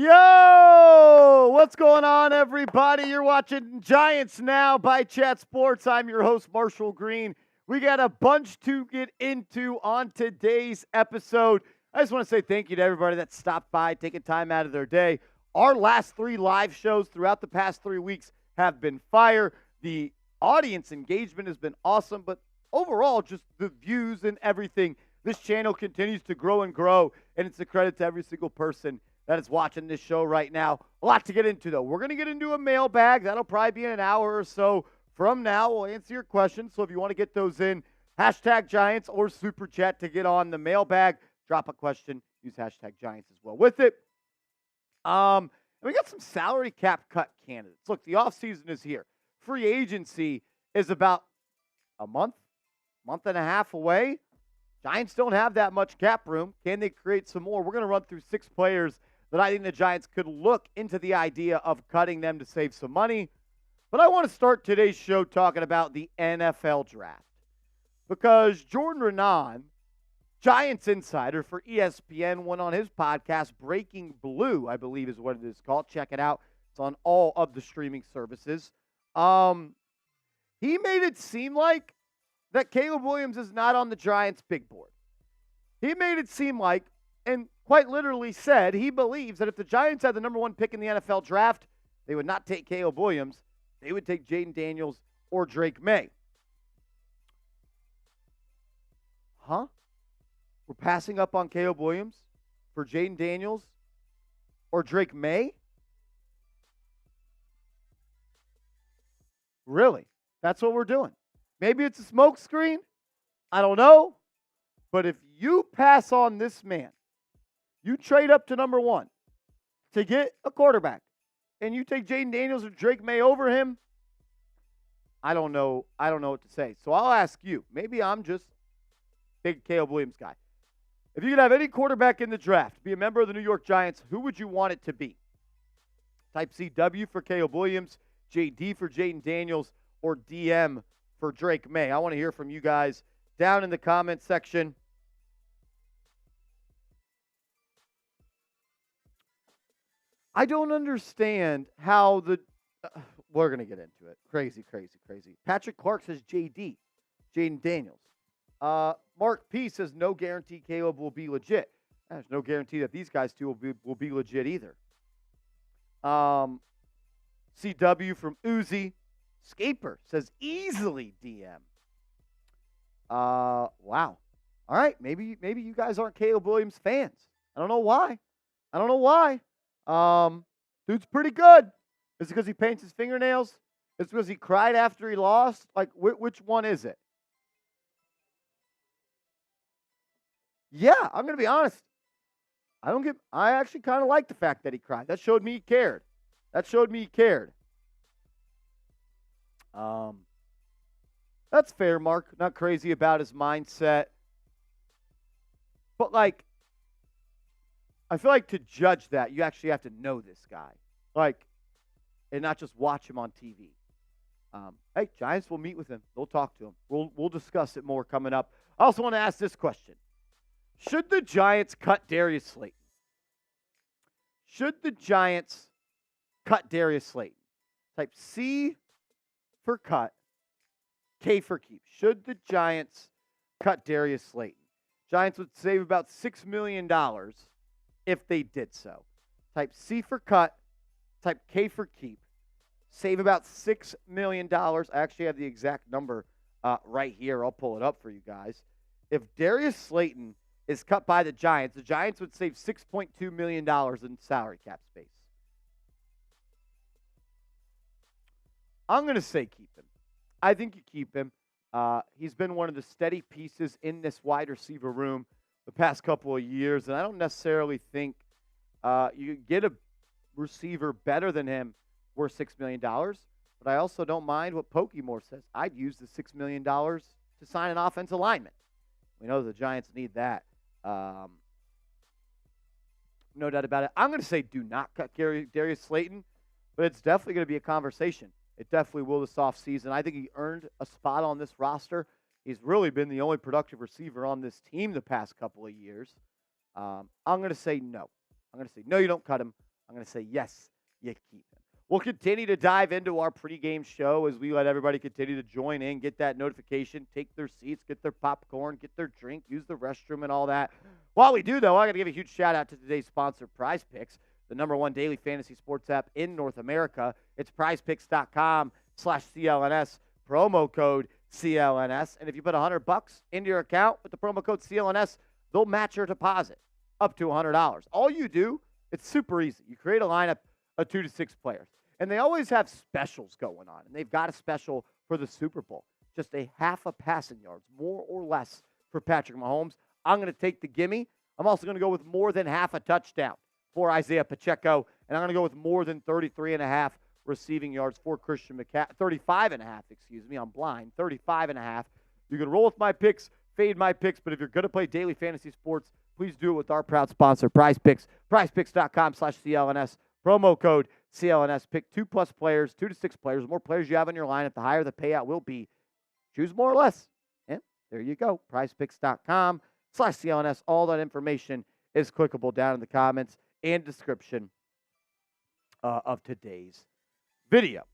Yo! What's going on, everybody? You're watching Giants Now by Chat Sports. I'm your host, Marshall Green. We got a bunch to get into on today's episode. I just want to say thank you to everybody that stopped by, taking time out of their day. Our last 3 live shows throughout the past 3 weeks have been fire. The audience engagement has been awesome, but overall, just the views and everything. This channel continues to grow and grow, and it's a credit to every single person that is watching this show right now. A lot to get into, though. We're going to get into a mailbag. That'll probably be in an hour or so from now. We'll answer your questions. So if you want to get those in, hashtag Giants or Super Chat to get on the mailbag. Drop a question. Use hashtag Giants as well with it. And we got some salary cap cut candidates. Look, the offseason is here. Free agency is about a month and a half away. Giants don't have that much cap room. Can they create some more? We're going to run through 6 players that I think the Giants could look into the idea of cutting them to save some money. But I want to start today's show talking about the NFL draft. Because Jordan Renan, Giants insider for ESPN, went on his podcast, Breaking Blue, I believe is what it is called. Check it out. It's on all of the streaming services. He made it seem like that Caleb Williams is not on the Giants' big board. He made it seem like, and quite literally said, he believes that if the Giants had the number 1 pick in the NFL draft, they would not take Caleb Williams. They would take Jayden Daniels or Drake Maye. Huh? We're passing up on Caleb Williams for Jayden Daniels or Drake Maye? Really? That's what we're doing. Maybe it's a smoke screen. I don't know. But if you pass on this man, you trade up to number 1 to get a quarterback, and you take Jayden Daniels or Drake Maye over him, I don't know what to say. So I'll ask you. Maybe I'm just a big Caleb Williams guy. If you could have any quarterback in the draft, be a member of the New York Giants, who would you want it to be? Type CW for Caleb Williams, JD for Jayden Daniels, or DM for Drake Maye. I want to hear from you guys down in the comment section. I don't understand how we're going to get into it. Crazy. Patrick Clark says JD, Jayden Daniels. Mark P says no guarantee Caleb will be legit. There's no guarantee that these guys two will be legit either. CW from Uzi. Scaper says easily DM. Wow. All right, maybe you guys aren't Caleb Williams fans. I don't know why. Dude's pretty good. Is it because he paints his fingernails? Is it because he cried after he lost? Like, which one is it? Yeah, I'm going to be honest. I actually kind of like the fact that he cried. That showed me he cared. That's fair, Mark. Not crazy about his mindset. But, like, I feel like to judge that, you actually have to know this guy. Like, and not just watch him on TV. Hey, Giants will meet with him. They'll talk to him. We'll discuss it more coming up. I also want to ask this question. Should the Giants cut Darius Slayton? Type C for cut, K for keep. Should the Giants cut Darius Slayton? Giants would save about $6 million if they did so. Type C for cut, type K for keep. Save about $6 million. I actually have the exact number right here. I'll pull it up for you guys. If Darius Slayton is cut by the Giants would save $6.2 million in salary cap space. I'm going to say keep him. I think you keep him. He's been one of the steady pieces in this wide receiver room the past couple of years, and I don't necessarily think you can get a receiver better than him worth $6 million, but I also don't mind what Pokemore says. I'd use the $6 million to sign an offensive lineman. We know the Giants need that. No doubt about it. I'm going to say do not cut Darius Slayton, but it's definitely going to be a conversation. It definitely will this offseason. I think he earned a spot on this roster. He's really been the only productive receiver on this team the past couple of years. I'm going to say no. I'm going to say no, you don't cut him. I'm going to say, yes, you keep him. We'll continue to dive into our pregame show as we let everybody continue to join in, get that notification, take their seats, get their popcorn, get their drink, use the restroom and all that. While we do, though, I got to give a huge shout-out to today's sponsor, Prize Picks, the #1 daily fantasy sports app in North America. It's prizepicks.com/CLNS, promo code CLNS. And if you put $100 into your account with the promo code CLNS, they'll match your deposit up to $100. All you do, it's super easy. You create a lineup of 2 to 6 players. And they always have specials going on. And they've got a special for the Super Bowl. Just a half a passing yards, more or less, for Patrick Mahomes. I'm going to take the gimme. I'm also going to go with more than half a touchdown for Isaiah Pacheco. And I'm going to go with more than 33.5 receiving yards for Christian McCaffrey. 35.5, excuse me. I'm blind. 35.5. You can roll with my picks, fade my picks. But if you're going to play daily fantasy sports, please do it with our proud sponsor, Prize Picks. PrizePicks.com/CLNS. Promo code CLNS. Pick 2+ players, 2 to 6 players. The more players you have in your lineup, the higher the payout will be. Choose more or less. And there you go. PrizePicks.com/CLNS. All that information is clickable down in the comments and description of today's video.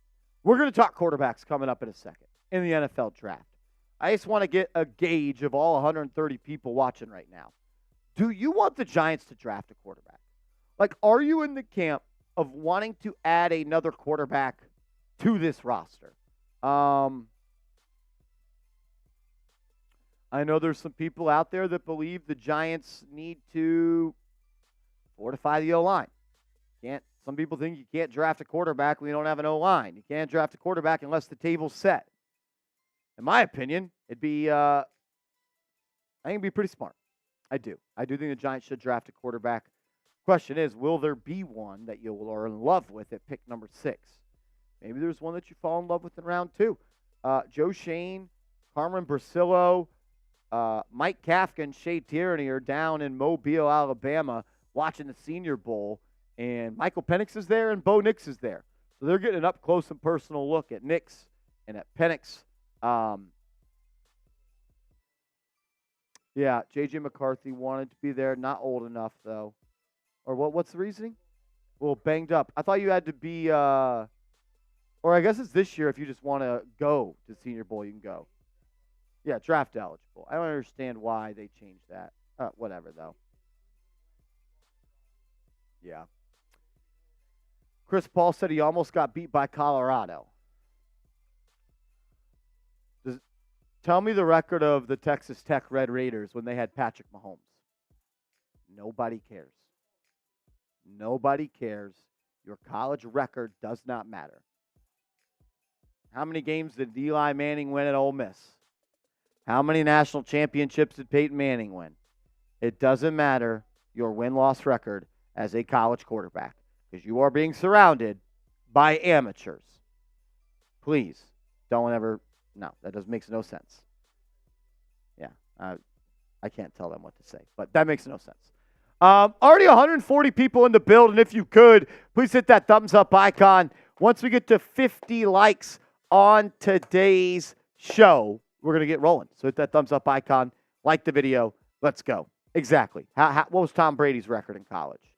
We're going to talk quarterbacks coming up in a second in the NFL draft. I just want to get a gauge of all 130 people watching right now. Do you want the Giants to draft a quarterback? Like, are you in the camp of wanting to add another quarterback to this roster? I know there's some people out there that believe the Giants need to fortify the O-line. Some people think you can't draft a quarterback when you don't have an O-line. You can't draft a quarterback unless the table's set. In my opinion, I think it'd be pretty smart. I do. I do think the Giants should draft a quarterback. Question is, will there be one that you are in love with at pick number 6? Maybe there's one that you fall in love with in round 2. Joe Schoen, Carmen Brasillo, Mike Kafka, and Shea Tierney are down in Mobile, Alabama, watching the Senior Bowl, and Michael Penix is there and Bo Nix is there. So they're getting an up-close and personal look at Nix and at Penix. Yeah, JJ McCarthy wanted to be there. Not old enough, though. Or what's the reasoning? Well, banged up. I thought you had to be, or I guess it's this year if you just want to go to Senior Bowl, you can go. Yeah, draft eligible. I don't understand why they changed that. Whatever, though. Yeah. Chris Paul said he almost got beat by Colorado. Tell me the record of the Texas Tech Red Raiders when they had Patrick Mahomes. Nobody cares. Nobody cares. Your college record does not matter. How many games did Eli Manning win at Ole Miss? How many national championships did Peyton Manning win? It doesn't matter your win-loss record as a college quarterback because you are being surrounded by amateurs. Please don't ever. No, that makes no sense. Yeah, I can't tell them what to say, but that makes no sense. Already 140 people in the build, and if you could, please hit that thumbs up icon. Once we get to 50 likes on today's show, we're going to get rolling. So hit that thumbs up icon, like the video. Let's go. Exactly. What was Tom Brady's record in college?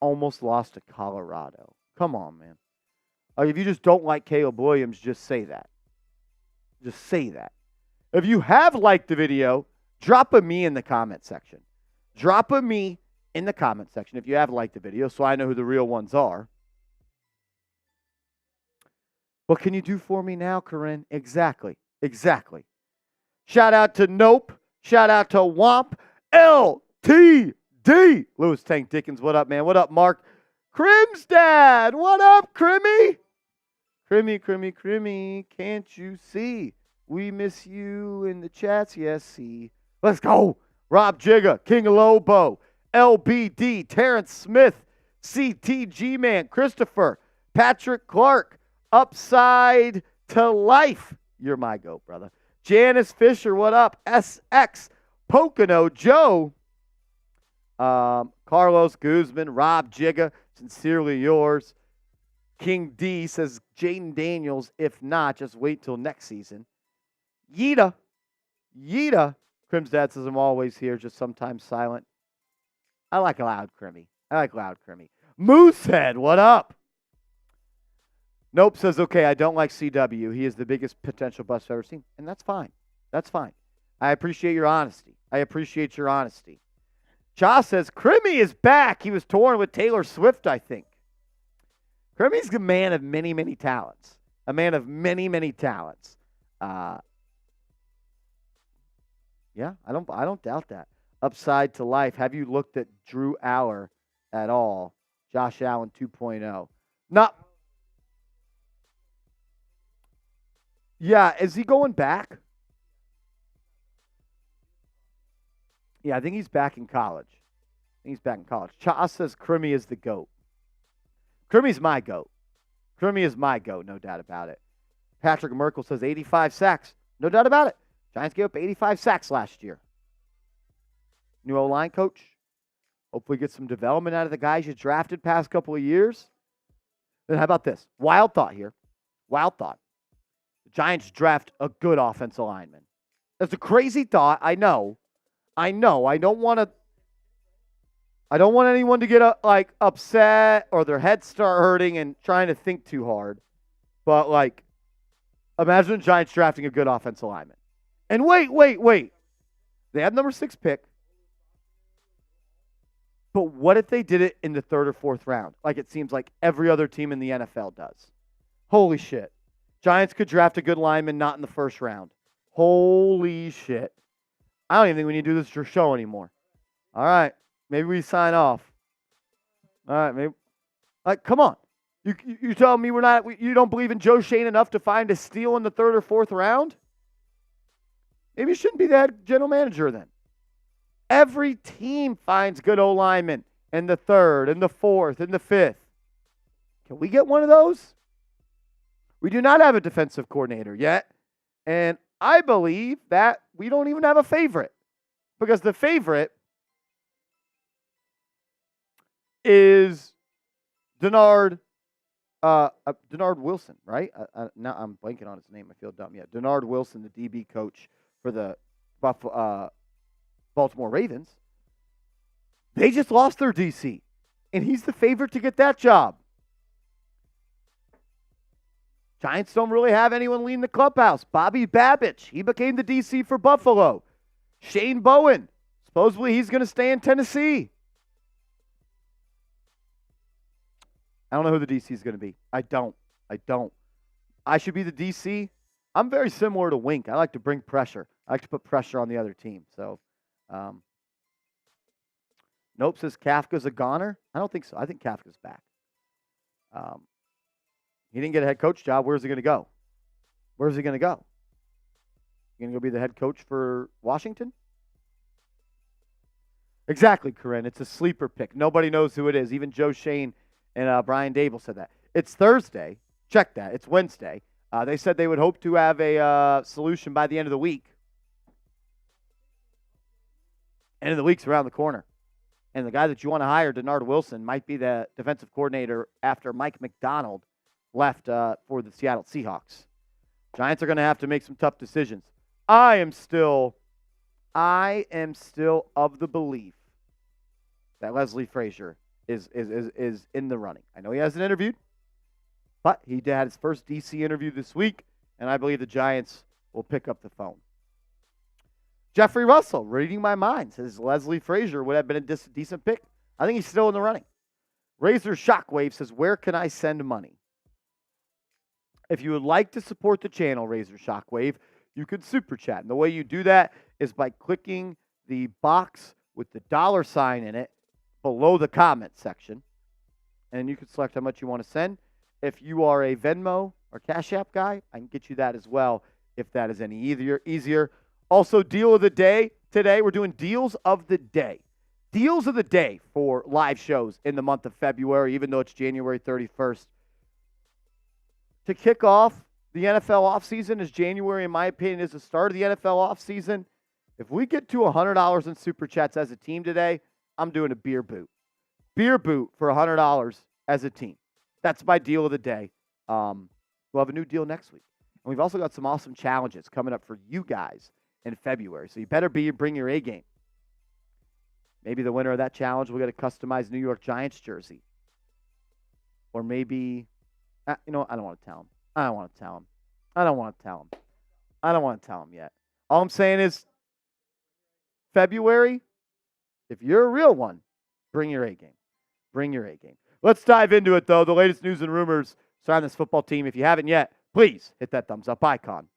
Almost lost to Colorado. Come on, man. If you just don't like Caleb Williams, just say that. Just say that. If you have liked the video, drop a me in the comment section. Drop a me in the comment section if you have liked the video so I know who the real ones are. What can you do for me now, Corinne? Exactly. Shout out to Nope. Shout out to Womp. LTD. Lewis Tank Dickens, what up, man? What up, Mark? Crim's dad. What up, Crimmy? Crimmy, can't you see? We miss you in the chats. Yes, see. Let's go. Rob Jigga, King of Lobo, LBD, Terrence Smith, CTG Man, Christopher, Patrick Clark, Upside to Life. You're my goat, brother. Janice Fisher, what up? SX, Pocono, Joe, Carlos Guzman, Rob Jigga, sincerely yours. King D says Jayden Daniels. If not, just wait till next season. Yeeta. Crim's dad says I'm always here, just sometimes silent. I like loud Crimmy. Moosehead, what up? Nope says, okay, I don't like CW. He is the biggest potential bust I've ever seen. And that's fine. That's fine. I appreciate your honesty. Cha says, Crimmy is back. He was touring with Taylor Swift, I think. Crimmy's a man of many, many talents. A man of many, many talents. Yeah, I don't doubt that. Upside to life. Have you looked at Drew Aller at all? Josh Allen 2.0. Not. Yeah, is he going back? Yeah, I think he's back in college. Cha says Crimmy is the GOAT. Crimmy's my GOAT. No doubt about it. Patrick Merkel says 85 sacks. No doubt about it. Giants gave up 85 sacks last year. New O-line coach. Hopefully get some development out of the guys you drafted past couple of years. Then how about this? Wild thought here. The Giants draft a good offensive lineman. That's a crazy thought. I know. I don't want anyone to get upset or their heads start hurting and trying to think too hard. But imagine the Giants drafting a good offensive lineman. And wait. They had number 6 pick. But what if they did it in the 3rd or 4th round? Like it seems like every other team in the NFL does. Holy shit. Giants could draft a good lineman not in the 1st round. Holy shit. I don't even think we need to do this show anymore. All right. Maybe we sign off. All right. Maybe. Come on. You tell me you don't believe in Joe Schoen enough to find a steal in the 3rd or 4th round? Maybe you shouldn't be the head general manager then. Every team finds good O-linemen in the 3rd, in the 4th, in the 5th. Can we get one of those? We do not have a defensive coordinator yet. And I believe that we don't even have a favorite. Because the favorite is Denard Wilson, right? Now I'm blanking on his name. I feel dumb. Yeah, Denard Wilson, the DB coach for the Baltimore Ravens. They just lost their DC, and he's the favorite to get that job. Giants don't really have anyone leading the clubhouse. Bobby Babich, he became the DC for Buffalo. Shane Bowen, supposedly he's going to stay in Tennessee. I don't know who the DC is going to be. I don't. I should be the DC. I'm very similar to Wink. I like to bring pressure. I like to put pressure on the other team. So, Nope says Kafka's a goner. I don't think so. I think Kafka's back. He didn't get a head coach job. Where's he going to go? You going to go be the head coach for Washington? Exactly, Corinne. It's a sleeper pick. Nobody knows who it is. Even Joe Schoen and Brian Daboll said that. It's Thursday. Check that. It's Wednesday. They said they would hope to have a solution by the end of the week. End of the week's around the corner. And the guy that you want to hire, Denard Wilson, might be the defensive coordinator after Mike McDonald left for the Seattle Seahawks. Giants are going to have to make some tough decisions. I am still of the belief that Leslie Frazier is in the running. I know he hasn't interviewed, but he had his first DC interview this week, and I believe the Giants will pick up the phone. Jeffrey Russell, reading my mind, says Leslie Frazier would have been a decent pick. I think he's still in the running. Razor Shockwave says, where can I send money? If you would like to support the channel, Razor Shockwave, you could super chat. And the way you do that is by clicking the box with the $sign in it below the comment section. And you can select how much you want to send. If you are a Venmo or Cash App guy, I can get you that as well if that is any easier. Also, deal of the day today. We're doing deals of the day. Deals of the day for live shows in the month of February, even though it's January 31st. To kick off the NFL offseason, as January, in my opinion, is the start of the NFL offseason. If we get to $100 in Super Chats as a team today, I'm doing a beer boot. Beer boot for $100 as a team. That's my deal of the day. We'll have a new deal next week. And we've also got some awesome challenges coming up for you guys in February. So you better bring your A game. Maybe the winner of that challenge will get a customized New York Giants jersey. Or maybe, I don't want to tell him. I don't want to tell him. I don't want to tell him. I don't want to tell him yet. All I'm saying is February, if you're a real one, bring your A game. Bring your A game. Let's dive into it, though. The latest news and rumors surrounding this football team. If you haven't yet, please hit that thumbs up icon.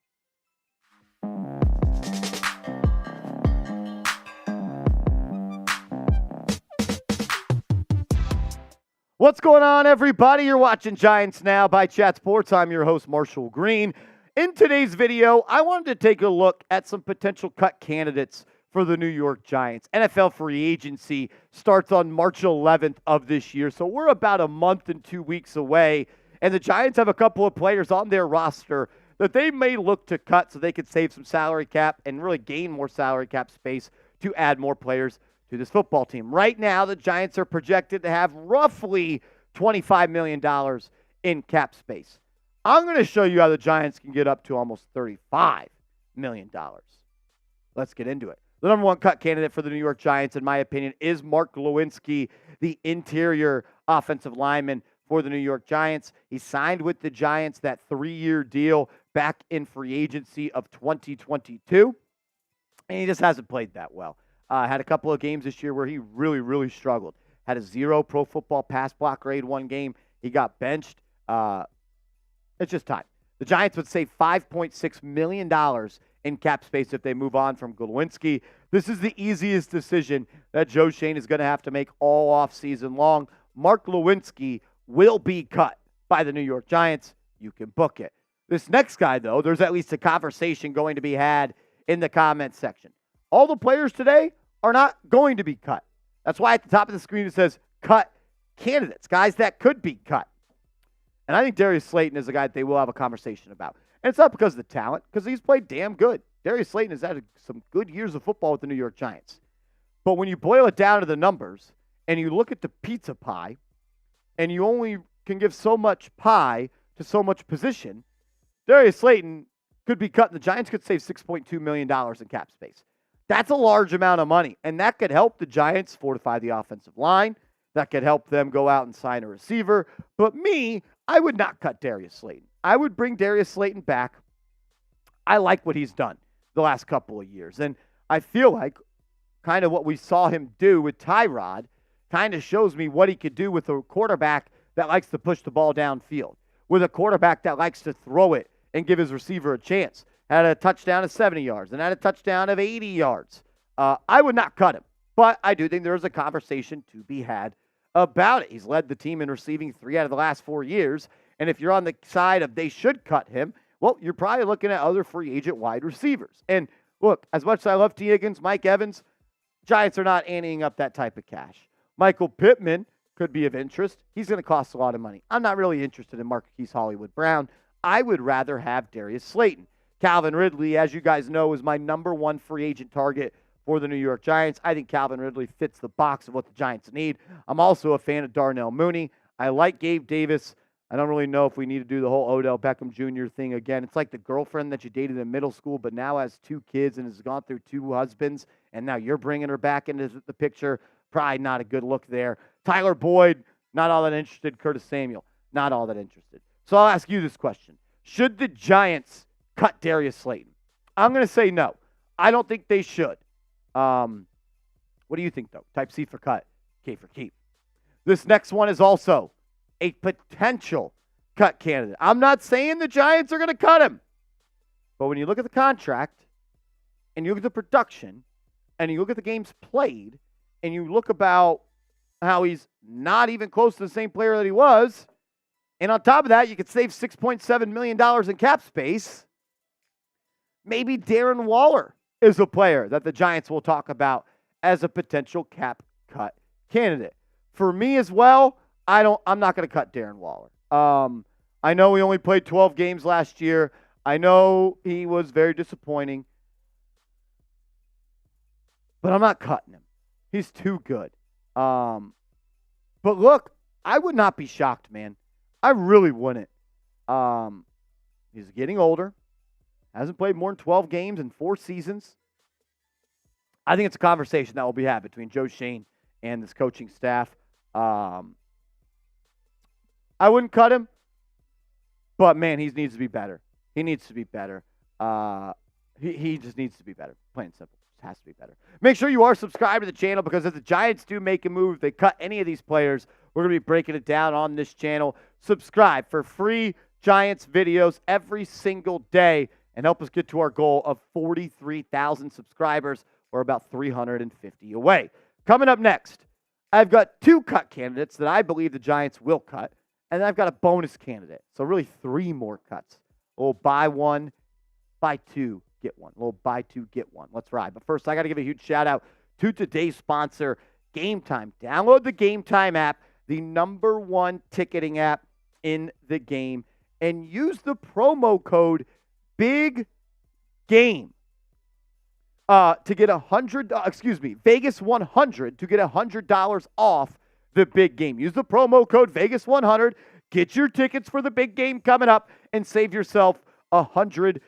What's going on, everybody? You're watching Giants Now by Chat Sports. I'm your host, Marshall Green. In today's video, I wanted to take a look at some potential cut candidates for the New York Giants. NFL free agency starts on March 11th of this year, so we're about a month and 2 weeks away, and the Giants have a couple of players on their roster that they may look to cut so they could save some salary cap and really gain more salary cap space to add more players to this football team. Right now, the Giants are projected to have roughly $25 million in cap space. I'm going to show you how the Giants can get up to almost $35 million. Let's get into it. The number one cut candidate for the New York Giants, in my opinion, is Mark Glowinski, the interior offensive lineman for the New York Giants. He signed with the Giants that 3-year deal back in free agency of 2022, and he just hasn't played that well. Had a couple of games this year where he really, really struggled. Had a 0 Pro Football pass block grade one game. He got benched. It's just time. The Giants would save $5.6 million in cap space if they move on from Glowinski. This is the easiest decision that Joe Schoen is going to have to make all offseason long. Mark Glowinski will be cut by the New York Giants. You can book it. This next guy, though, there's at least a conversation going to be had in the comments section. All the players today are not going to be cut. That's why at the top of the screen it says cut candidates, guys that could be cut. And I think Darius Slayton is a guy that they will have a conversation about. And it's not because of the talent, because he's played damn good. Darius Slayton has had some good years of football with the New York Giants. But when you boil it down to the numbers and you look at the pizza pie and you only can give so much pie to so much position, Darius Slayton could be cut and the Giants could save $6.2 million in cap space. That's a large amount of money, and that could help the Giants fortify the offensive line. That could help them go out and sign a receiver. But I would not cut Darius Slayton. I would bring Darius Slayton back. I like what he's done the last couple of years, and I feel like kind of what we saw him do with Tyrod kind of shows me what he could do with a quarterback that likes to push the ball downfield, with a quarterback that likes to throw it and give his receiver a chance. Had a touchdown of 70 yards and had a touchdown of 80 yards. I would not cut him, but I do think there is a conversation to be had about it. He's led the team in receiving 3 out of the last 4 years, and if you're on the side of they should cut him, well, you're probably looking at other free agent wide receivers. And look, as much as I love T. Higgins, Mike Evans, Giants are not anteing up that type of cash. Michael Pittman could be of interest. He's going to cost a lot of money. I'm not really interested in Marquise Hollywood Brown. I would rather have Darius Slayton. Calvin Ridley, as you guys know, is my number one free agent target for the New York Giants. I think Calvin Ridley fits the box of what the Giants need. I'm also a fan of Darnell Mooney. I like Gabe Davis. I don't really know if we need to do the whole Odell Beckham Jr. thing again. It's like the girlfriend that you dated in middle school but now has 2 kids and has gone through 2 husbands, and now you're bringing her back into the picture. Probably not a good look there. Tyler Boyd, not all that interested. Curtis Samuel, not all that interested. So I'll ask you this question. Should the Giants cut Darius Slayton? I'm going to say no. I don't think they should. What do you think, though? Type C for cut, K for keep. This next one is also a potential cut candidate. I'm not saying the Giants are going to cut him. But when you look at the contract and you look at the production and you look at the games played and you look about how he's not even close to the same player that he was, and on top of that, you could save $6.7 million in cap space. Maybe Darren Waller is a player that the Giants will talk about as a potential cap cut candidate. For me as well, I'm not going to cut Darren Waller. I know he only played 12 games last year. I know he was very disappointing. But I'm not cutting him. He's too good. But look, I would not be shocked, man. I really wouldn't. He's getting older. Hasn't played more than 12 games in 4 seasons. I think it's a conversation that will be had between Joe Schoen and this coaching staff. I wouldn't cut him, but man, he needs to be better. He needs to be better. He just needs to be better. Plain and simple. Just has to be better. Make sure you are subscribed to the channel because if the Giants do make a move, if they cut any of these players, we're going to be breaking it down on this channel. Subscribe for free Giants videos every single day and help us get to our goal of 43,000 subscribers. We're about 350 away. Coming up next, I've got 2 cut candidates that I believe the Giants will cut, and then I've got a bonus candidate. So really 3 more cuts. A little buy 1, buy 2, get 1. A little buy 2, get 1. Let's ride. But first, I got to give a huge shout out to today's sponsor, Game Time. Download the Game Time app, the #1 ticketing app in the game, and use the promo code BIGGAME to get Vegas 100 to get $100 off the big game. Use the promo code Vegas 100. Get your tickets for the big game coming up and save yourself $100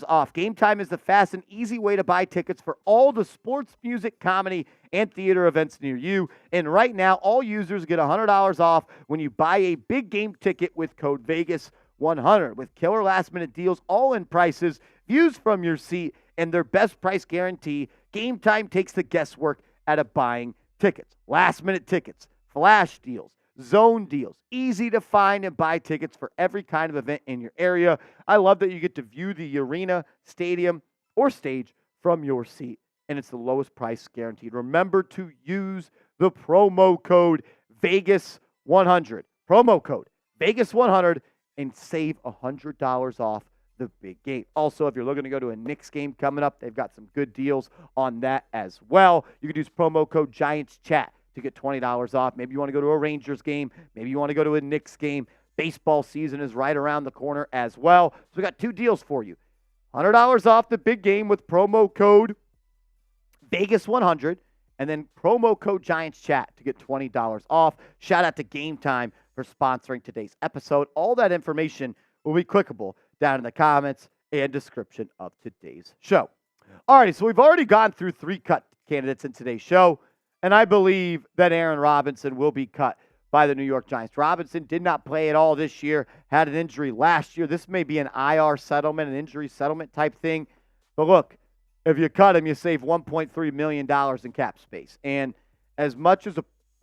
off. Game Time is the fast and easy way to buy tickets for all the sports, music, comedy, and theater events near you. And right now, all users get $100 off when you buy a big game ticket with code Vegas 100. With killer last-minute deals, all-in prices, views from your seat, and their best price guarantee, Game Time takes the guesswork out of buying tickets. Last-minute tickets, flash deals, zone deals, easy to find and buy tickets for every kind of event in your area. I love that you get to view the arena, stadium, or stage from your seat, and it's the lowest price guaranteed. Remember to use the promo code Vegas100. Promo code Vegas100 and save $100 off the big game. Also, if you're looking to go to a Knicks game coming up, they've got some good deals on that as well. You can use promo code GiantsChat to get $20 off. Maybe you want to go to a Rangers game. Maybe you want to go to a Knicks game. Baseball season is right around the corner as well. So we got 2 deals for you. $100 off the big game with promo code Vegas100 and then promo code GiantsChat to get $20 off. Shout out to Game Time for sponsoring today's episode. All that information will be clickable down in the comments and description of today's show. All right, so we've already gone through 3 cut candidates in today's show, and I believe that Aaron Robinson will be cut by the New York Giants. Robinson did not play at all this year, had an injury last year. This may be an IR settlement, an injury settlement type thing. But look, if you cut him, you save $1.3 million in cap space. And as much as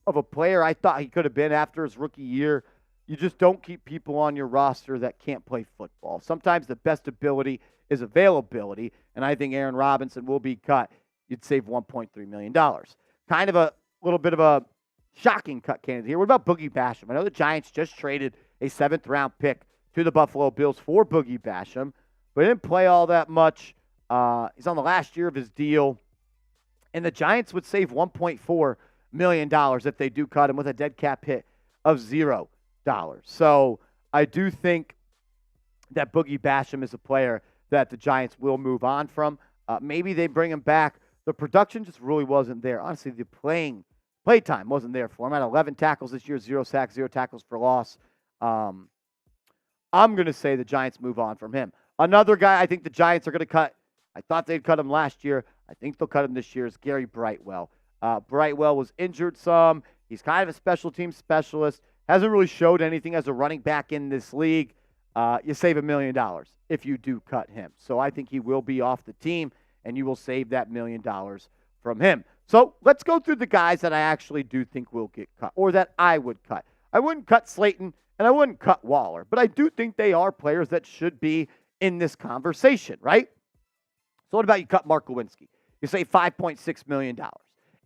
of a player I thought he could have been after his rookie year, you just don't keep people on your roster that can't play football. Sometimes the best ability is availability, and I think Aaron Robinson will be cut. You'd save $1.3 million. Kind of a little bit of a shocking cut candidate here. What about Boogie Basham? I know the Giants just traded a 7th-round pick to the Buffalo Bills for Boogie Basham, but he didn't play all that much. He's on the last year of his deal, and the Giants would save $1.4 million if they do cut him with a dead cap hit of $0. So I do think that Boogie Basham is a player that the Giants will move on from. Maybe they bring him back. The production just really wasn't there. Honestly, the play time wasn't there for him. At 11 tackles this year, 0 sacks, 0 tackles for loss. I'm going to say the Giants move on from him. Another guy I think the Giants are going to cut, I thought they'd cut him last year. I think they'll cut him this year, is Gary Brightwell. Brightwell was injured some. He's kind of a special team specialist. Hasn't really showed anything as a running back in this league. You save $1 million if you do cut him. So I think he will be off the team, and you will save that $1 million from him. So let's go through the guys that I actually do think will get cut, or that I would cut. I wouldn't cut Slayton, and I wouldn't cut Waller, but I do think they are players that should be in this conversation, right? So what about you cut Mark Glowinski? You save $5.6 million.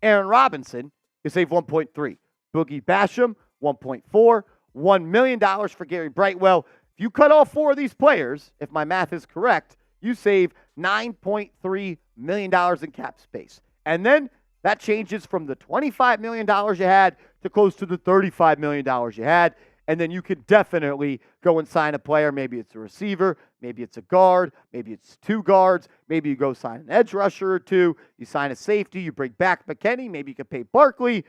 Aaron Robinson, you save $1.3. Boogie Basham, $1.4. $1 million for Gary Brightwell. If you cut all 4 of these players, if my math is correct, you save $9.3 million in cap space. And then that changes from the $25 million you had to close to the $35 million you had. And then you could definitely go and sign a player. Maybe it's a receiver. Maybe it's a guard. Maybe it's 2 guards. Maybe you go sign an edge rusher or 2. You sign a safety. You bring back McKinney. Maybe you can pay Barkley.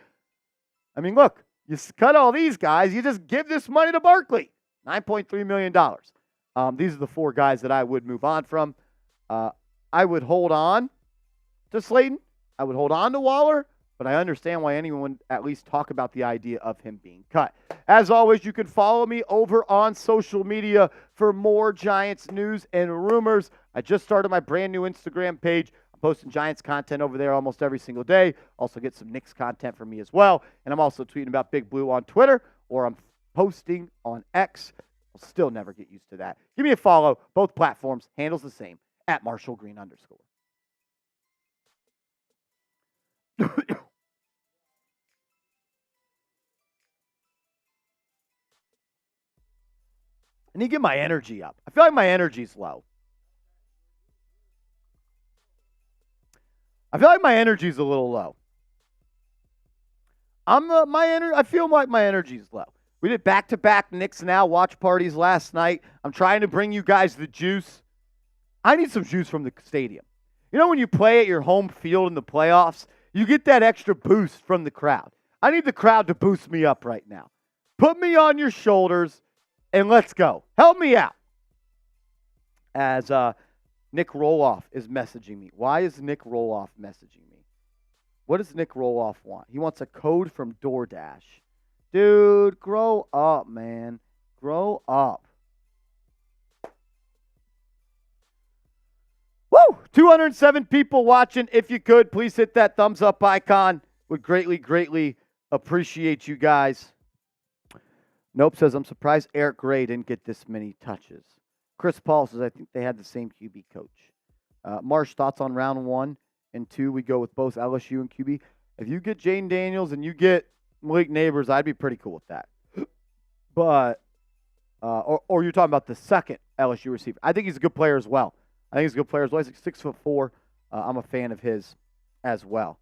I mean, look, you cut all these guys. You just give this money to Barkley. $9.3 million. These are the 4 guys that I would move on from. I would hold on to Slayton. I would hold on to Waller, but I understand why anyone would at least talk about the idea of him being cut. As always, you can follow me over on social media for more Giants news and rumors. I just started my brand new Instagram page. I'm posting Giants content over there almost every single day. Also get some Knicks content from me as well. And I'm also tweeting about Big Blue on Twitter, or I'm posting on X. I'll still never get used to that. Give me a follow. Both platforms, handles the same, at @MarshallGreen_. I need to get my energy up. I feel like my energy's low. I feel like my energy's a little low. I feel like my energy's low. We did back-to-back Knicks Now watch parties last night. I'm trying to bring you guys the juice. I need some juice from the stadium. You know when you play at your home field in the playoffs, you get that extra boost from the crowd. I need the crowd to boost me up right now. Put me on your shoulders and let's go. Help me out. As Nick Roloff is messaging me. Why is Nick Roloff messaging me? What does Nick Roloff want? He wants a code from DoorDash. Dude, grow up, man. Grow up. Woo! 207 people watching. If you could, please hit that thumbs up icon. Would greatly, greatly appreciate you guys. Nope says, I'm surprised Eric Gray didn't get this many touches. Chris Paul says, I think they had the same QB coach. Marsh, thoughts on round 1 and 2? We go with both LSU and QB. If you get Jayden Daniels and you get Malik Neighbors, I'd be pretty cool with that. But, or you're talking about the second LSU receiver. I think he's a good player as well. He's like 6'4". I'm a fan of his as well.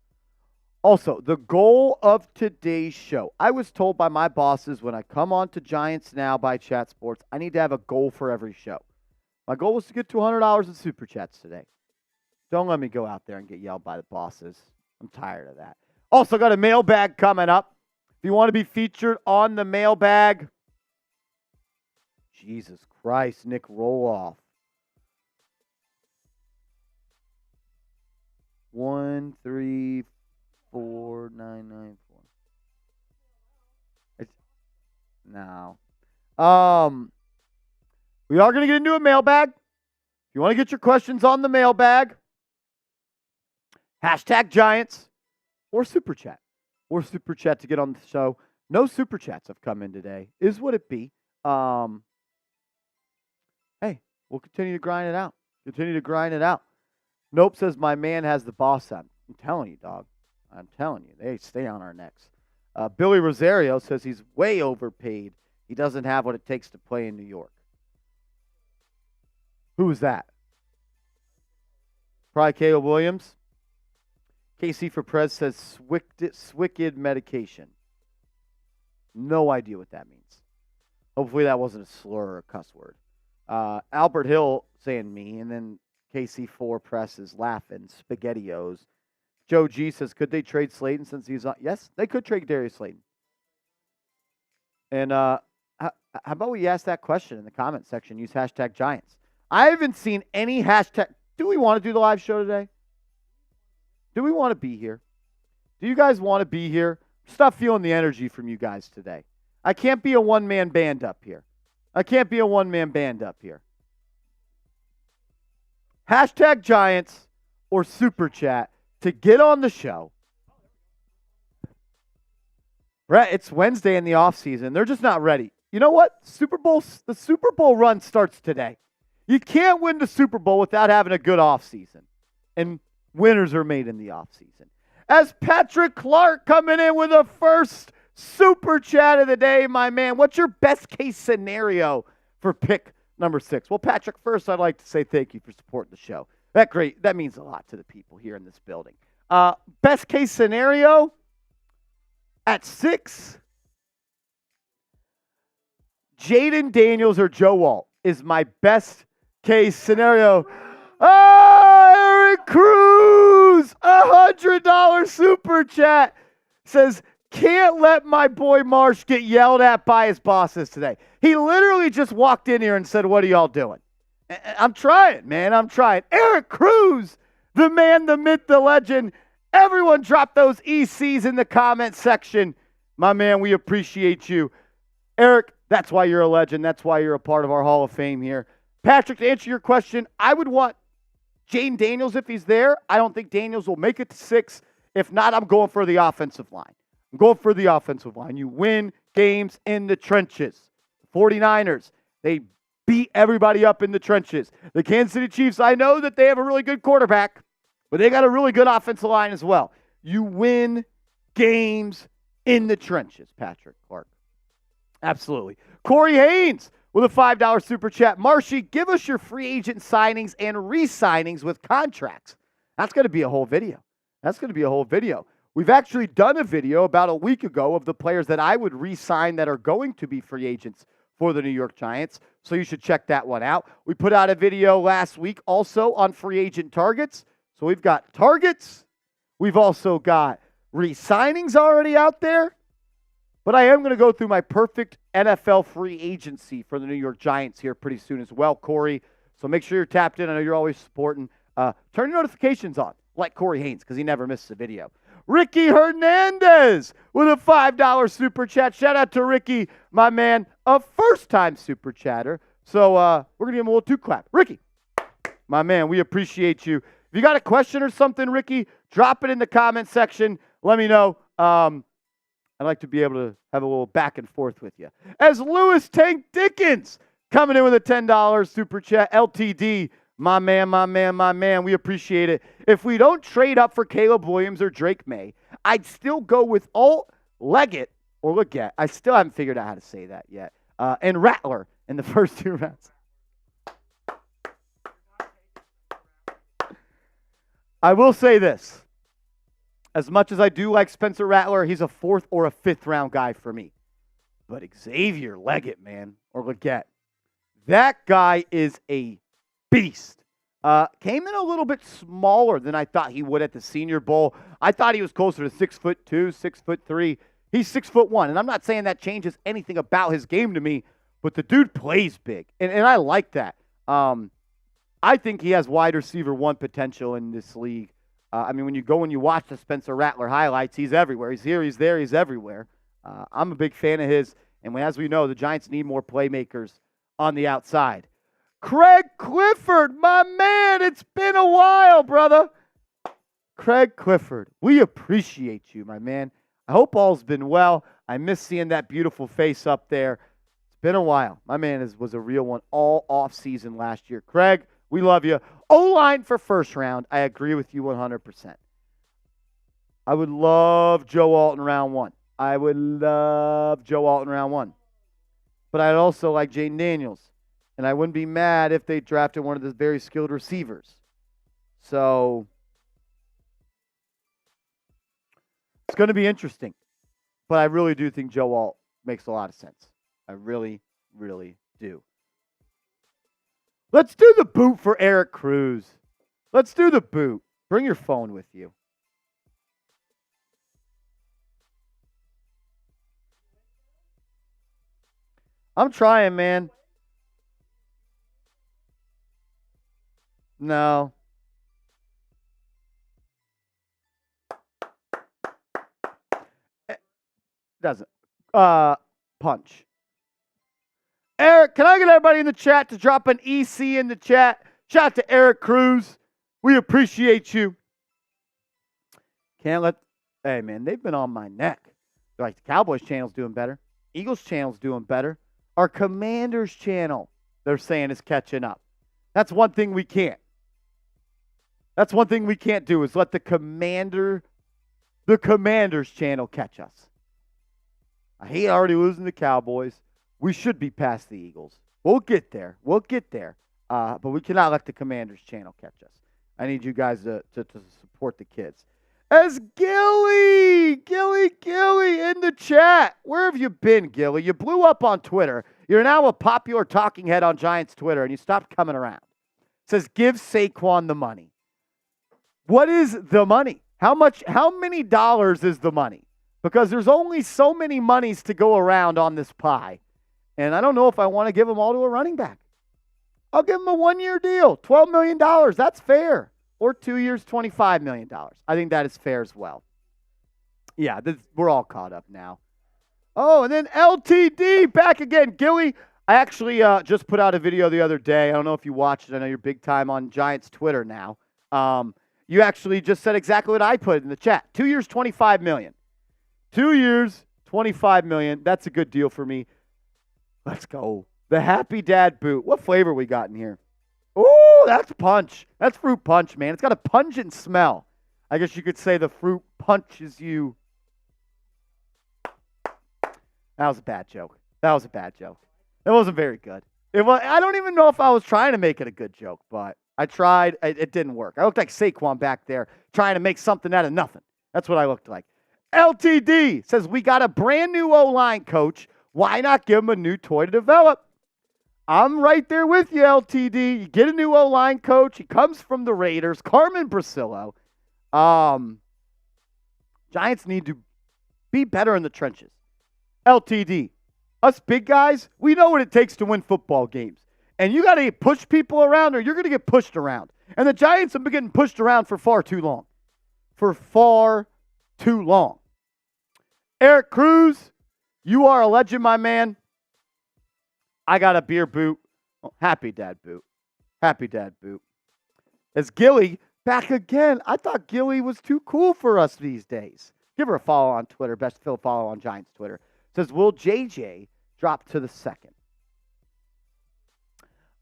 Also, the goal of today's show. I was told by my bosses when I come on to Giants Now by Chat Sports, I need to have a goal for every show. My goal was to get $200 in Super Chats today. Don't let me go out there and get yelled by the bosses. I'm tired of that. Also got a mailbag coming up. If you want to be featured on the mailbag, Jesus Christ, Nick Roloff. 134994. No. We are going to get into a mailbag. If you want to get your questions on the mailbag, #Giants or Super Chat. Or Super Chat to get on the show. No Super Chats have come in today. Is what it be. Hey, we'll continue to grind it out. Nope says, my man has the boss on. I'm telling you, dog. I'm telling you. They stay on our necks. Billy Rosario says he's way overpaid. He doesn't have what it takes to play in New York. Who is that? Probably Caleb Williams. KC for Prez says Swicked medication. No idea what that means. Hopefully that wasn't a slur or a cuss word. Albert Hill saying me, and then KC4 Press is laughing. SpaghettiOs. Joe G says, could they trade Slayton since he's on? Yes, they could trade Darius Slayton. And how about we ask that question in the comment section? Use #Giants. I haven't seen any hashtag. Do we want to do the live show today? Do we want to be here? Do you guys want to be here? Just not feeling the energy from you guys today. I can't be a one-man band up here. #Giants or Super Chat to get on the show. Brett, it's Wednesday in the offseason. They're just not ready. You know what? The Super Bowl run starts today. You can't win the Super Bowl without having a good offseason. And winners are made in the offseason. As Patrick Clark coming in with a first Super Chat of the day, my man. What's your best case scenario for pick number 6? Well, Patrick, first I'd like to say thank you for supporting the show. That means a lot to the people here in this building. Best case scenario at 6, Jayden Daniels or Joe Walt is my best case scenario. Eric Cruz, $100 Super Chat, says, can't let my boy Marsh get yelled at by his bosses today. He literally just walked in here and said, what are y'all doing? I'm trying, man. Eric Cruz, the man, the myth, the legend. Everyone drop those ECs in the comment section. My man, we appreciate you. Eric, that's why you're a legend. That's why you're a part of our Hall of Fame here. Patrick, to answer your question, I would want Jayden Daniels if he's there. I don't think Daniels will make it to 6. If not, I'm going for the offensive line. I'm going for the offensive line. You win games in the trenches. 49ers, they beat everybody up in the trenches. The Kansas City Chiefs, I know that they have a really good quarterback, but they got a really good offensive line as well. You win games in the trenches, Patrick Clark. Absolutely. Corey Haynes with a $5 super chat. Marshy, give us your free agent signings and re-signings with contracts. That's going to be a whole video. We've actually done a video about a week ago of the players that I would re-sign that are going to be free agents for the New York Giants, so you should check that one out. We put out a video last week also on free agent targets. So we've got targets. We've also got re-signings already out there. But I am going to go through my perfect NFL free agency for the New York Giants here pretty soon as well, Corey. So make sure you're tapped in. I know you're always supporting. Turn your notifications on, like Corey Haynes, because he never misses a video. Ricky Hernandez with a $5 super chat. Shout out to Ricky, my man, a first-time super chatter. So we're going to give him a little two-clap. Ricky, my man, we appreciate you. If you got a question or something, Ricky, drop it in the comment section. Let me know. I'd like to be able to have a little back and forth with you. As Lewis Tank Dickens coming in with a $10 super chat. LTD, my man. We appreciate it. If we don't trade up for Caleb Williams or Drake Maye, I'd still go with Leggett or Leggett. I still haven't figured out how to say that yet. And Rattler in the first 2 rounds. I will say this. As much as I do like Spencer Rattler, he's a 4th or a 5th round guy for me. But Xavier Leggett, man, or Leggett, that guy is a beast. Came in a little bit smaller than I thought he would at the Senior Bowl. I thought he was closer to 6'2", 6'3". He's 6'1", and I'm not saying that changes anything about his game to me, but the dude plays big, and I like that. I think he has wide receiver 1 potential in this league. When you go and you watch the Spencer Rattler highlights, he's everywhere. He's here, he's there, he's everywhere. I'm a big fan of his, and as we know, the Giants need more playmakers on the outside. Craig Clifford, my man, it's been a while, brother. Craig Clifford, we appreciate you, my man. I hope all's been well. I miss seeing that beautiful face up there. It's been a while. My man was a real one all off-season last year. Craig, we love you. O-line for first round. I agree with you 100%. I would love Joe Alton round 1. But I'd also like Jayden Daniels. And I wouldn't be mad if they drafted one of the very skilled receivers. So it's going to be interesting. But I really do think Joe Alt makes a lot of sense. I really, really do. Let's do the boot for Eric Cruz. Let's do the boot. Bring your phone with you. I'm trying, man. No. Doesn't. Punch. Eric, can I get everybody in the chat to drop an EC in the chat? Shout out to Eric Cruz. We appreciate you. Hey, man, they've been on my neck. They're like, the Cowboys channel's doing better. Eagles channel's doing better. Our Commanders channel, they're saying, is catching up. That's one thing we can't. That's one thing we can't do is let the Commanders channel catch us. I hate already losing the Cowboys. We should be past the Eagles. We'll get there. But we cannot let the Commanders channel catch us. I need you guys to support the kids. As Gilly in the chat. Where have you been, Gilly? You blew up on Twitter. You're now a popular talking head on Giants Twitter, and you stopped coming around. It says, give Saquon the money. What is the money? How many dollars is the money? Because there's only so many monies to go around on this pie. And I don't know if I want to give them all to a running back. I'll give him a 1-year deal, $12 million. That's fair. or 2 years, $25 million. I think that is fair as well. Yeah, we're all caught up now. Oh, and then LTD back again. Gilly, I actually just put out a video the other day. I don't know if you watched it. I know you're big time on Giants Twitter now. You actually just said exactly what I put in the chat. 2 years, $25 million. 2 years, $25 million. That's a good deal for me. Let's go. The Happy Dad boot. What flavor we got in here? Oh, that's punch. That's fruit punch, man. It's got a pungent smell. I guess you could say the fruit punches you. That was a bad joke. That wasn't very good. I don't even know if I was trying to make it a good joke, but I tried. It didn't work. I looked like Saquon back there trying to make something out of nothing. That's what I looked like. LTD says, we got a brand new O-line coach. Why not give him a new toy to develop? I'm right there with you, LTD. You get a new O-line coach. He comes from the Raiders. Carmen Brasillo. Giants need to be better in the trenches. LTD. Us big guys, we know what it takes to win football games. And you got to push people around or you're going to get pushed around. And the Giants have been getting pushed around for far too long. Eric Cruz, you are a legend, my man. I got a beer boot. Oh, Happy Dad boot. As Gilly back again. I thought Gilly was too cool for us these days. Give her a follow on Twitter. Best Phil follow on Giants Twitter. Says, will JJ drop to the second?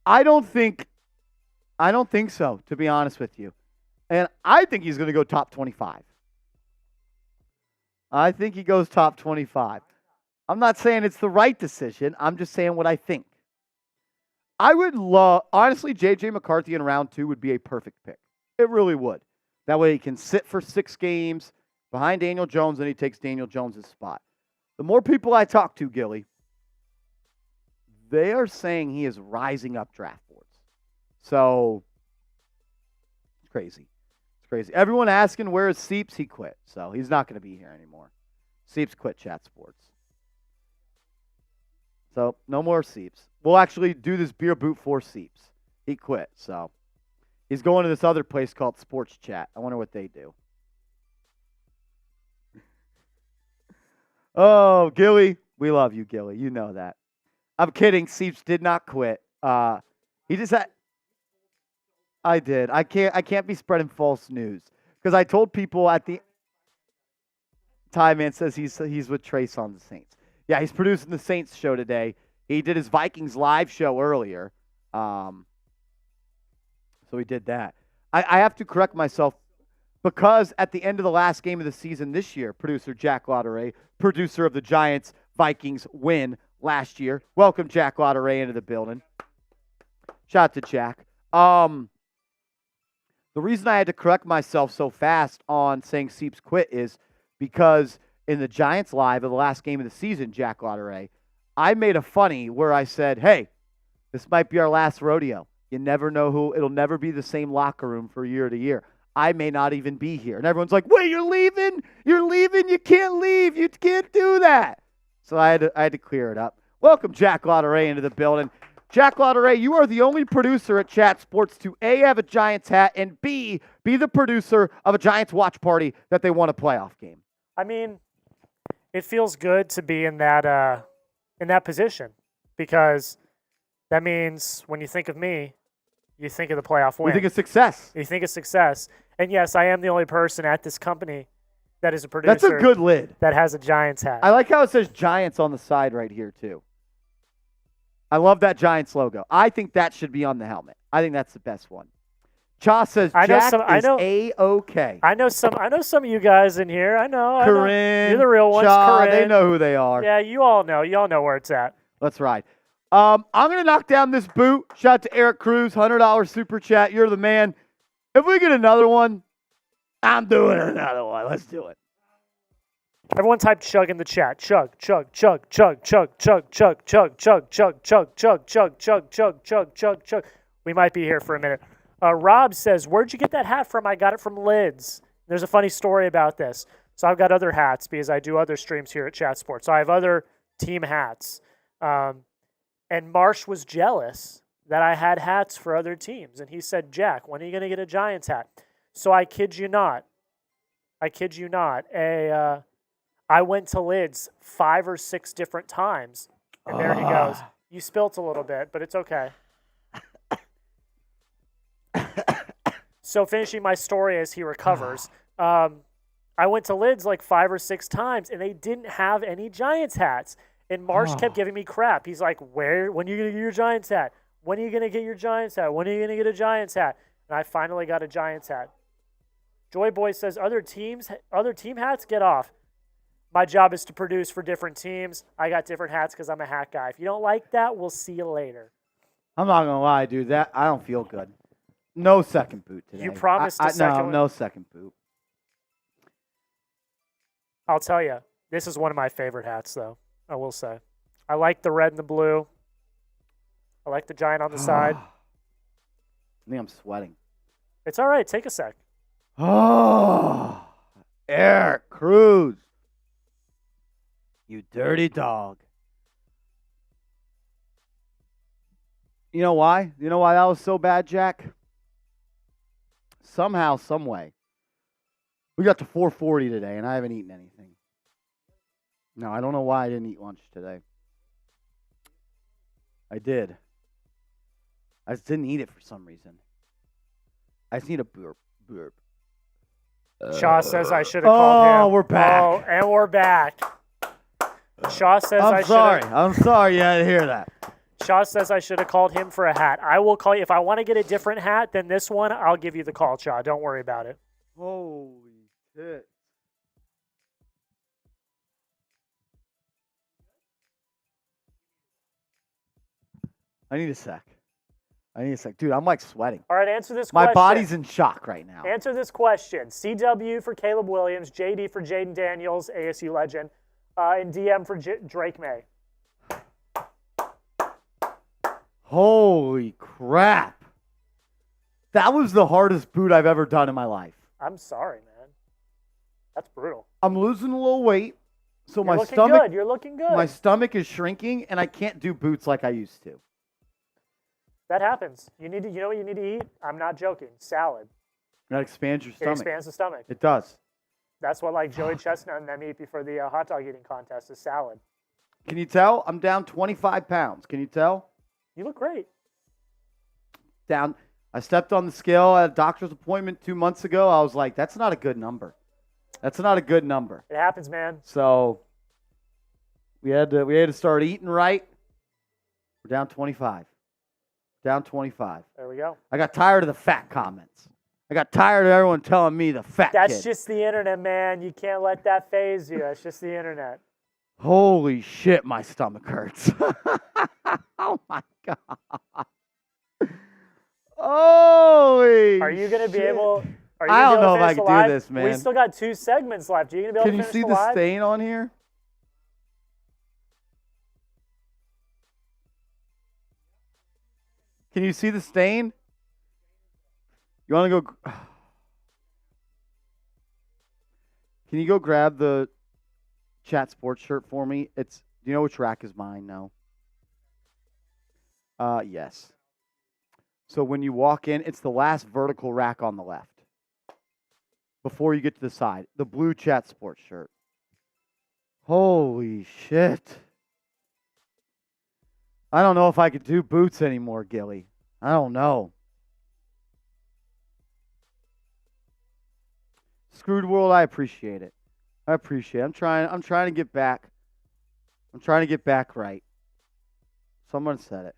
I don't think so, to be honest with you. And I think he's going to go top 25. I think he goes top 25. I'm not saying it's the right decision. I'm just saying what I think. I would love, honestly, JJ McCarthy in round 2 would be a perfect pick. It really would. That way he can sit for 6 games behind Daniel Jones and he takes Daniel Jones' spot. The more people I talk to, Gilly, they are saying he is rising up draft boards. So, it's crazy. Everyone asking where is Seeps? He quit. So, he's not going to be here anymore. Seeps quit Chat Sports. So, no more Seeps. We'll actually do this beer boot for Seeps. He quit. So, he's going to this other place called Sports Chat. I wonder what they do. Oh, Gilly. We love you, Gilly. You know that. I'm kidding. Seeps did not quit. He just had. I did. I can't be spreading false news because I told people at the. Ty Man says he's with Trace on the Saints. Yeah, he's producing the Saints show today. He did his Vikings live show earlier. So he did that. I have to correct myself because at the end of the last game of the season this year, producer Jack Lauderay, producer of the Giants Vikings win last year. Welcome Jack Lauderay into the building. Shout out to Jack. The reason I had to correct myself so fast on saying Seeps quit is because in the Giants live of the last game of the season, Jack Lauderay, I made a funny where I said, hey, this might be our last rodeo. You never know who. It'll never be the same locker room for year to year. I may not even be here. And everyone's like, wait, you're leaving? You're leaving? You can't leave. You can't do that. So I had to clear it up. Welcome Jack Lauderay into the building. Jack Lauderay, you are the only producer at Chat Sports to A, have a Giants hat, and B, be the producer of a Giants watch party that they won a playoff game. I mean, it feels good to be in that position because that means when you think of me, you think of the playoff win. You think of success. You think of success. And yes, I am the only person at this company that is a producer. That's a good lid. That has a Giants hat. I like how it says Giants on the side right here, too. I love that Giants logo. I think that should be on the helmet. I think that's the best one. Cha says Jack is A-OK. I know some of you guys in here. I know. Corinne, you're the real ones. Cha, Corinne. they know who they are. Yeah, you all know. You all know where it's at. Let's ride. I'm going to knock down this boot. Shout out to Eric Cruz, $100 super chat. You're the man. If we get another one, I'm doing another one. Let's do it. Everyone type chug in the chat. Chug, chug, chug, chug, chug, chug, chug, chug, chug, chug, chug, chug, chug, chug, chug, chug, chug, chug. We might be here for a minute. Rob says, where'd you get that hat from? I got it from Lids. There's a funny story about this. So I've got other hats because I do other streams here at Chat Sports. So I have other team hats. And Marsh was jealous that I had hats for other teams. And he said, Jack, when are you going to get a Giants hat? So I kid you not. I went to Lids 5 or 6 different times, and there he goes. You spilt a little bit, but it's okay. So finishing my story as he recovers, I went to Lids like 5 or 6 times, and they didn't have any Giants hats. And Marsh kept giving me crap. He's like, when are you going to get your Giants hat? When are you going to get your Giants hat? When are you going to get a Giants hat? And I finally got a Giants hat. Joy Boy says, other team hats, get off. My job is to produce for different teams. I got different hats because I'm a hat guy. If you don't like that, we'll see you later. I'm not gonna lie, dude. I don't feel good. No second boot today. You promised a second one? No second boot. I'll tell you, this is one of my favorite hats, though. I will say, I like the red and the blue. I like the giant on the side. I think I'm sweating. It's all right. Take a sec. Oh, Eric Cruz. You dirty dog. You know why? You know why that was so bad, Jack? Somehow, some way, we got to 4:40 today, and I haven't eaten anything. No, I don't know why I didn't eat lunch today. I did. I just didn't eat it for some reason. I just need a burp. Shaw says I should have called him. Oh, we're back. Oh, and we're back. Shaw says I'm sorry you had to hear that. Shaw says I should have called him for a hat. I will call you. If I want to get a different hat than this one, I'll give you the call, Shaw. Don't worry about it. Holy shit. I need a sec. Dude, I'm like sweating. All right, answer this question. My body's in shock right now. Answer this question. CW for Caleb Williams, JD for Jayden Daniels, ASU legend, and DM for Drake Maye. Holy crap. That was the hardest boot I've ever done in my life. I'm sorry, man. That's brutal. I'm losing a little weight, so You're looking good. My stomach is shrinking, and I can't do boots like I used to. That happens. You know what you need to eat? I'm not joking. Salad. That expands your stomach. It expands the stomach. It does. That's what like Joey Chestnut and them eat before the hot dog eating contest is salad. Can you tell? I'm down 25 pounds. Can you tell? You look great. Down. I stepped on the scale at a doctor's appointment 2 months ago. I was like, that's not a good number. That's not a good number. It happens, man. So we had to start eating right. We're down 25. Down 25. There we go. I got tired of the fat comments. I got tired of everyone telling me the fat That's kid. just the internet, man. You can't let that phase you. That's just the internet. Holy shit, my stomach hurts. Oh, my God. Holy Are you going to be shit. able I don't know if I can do this, man. We still got 2 segments left. Are you going to be able to finish the live? Can you see the stain on here? Can you see the stain? You want to go? Can you go grab the Chat Sports shirt for me? Do you know which rack is mine? No. Yes. So when you walk in, it's the last vertical rack on the left. Before you get to the side, the blue Chat Sports shirt. Holy shit. I don't know if I could do boots anymore, Gilly. I don't know. Screwed World, I appreciate it. I'm trying to get back. I'm trying to get back right. Someone said it.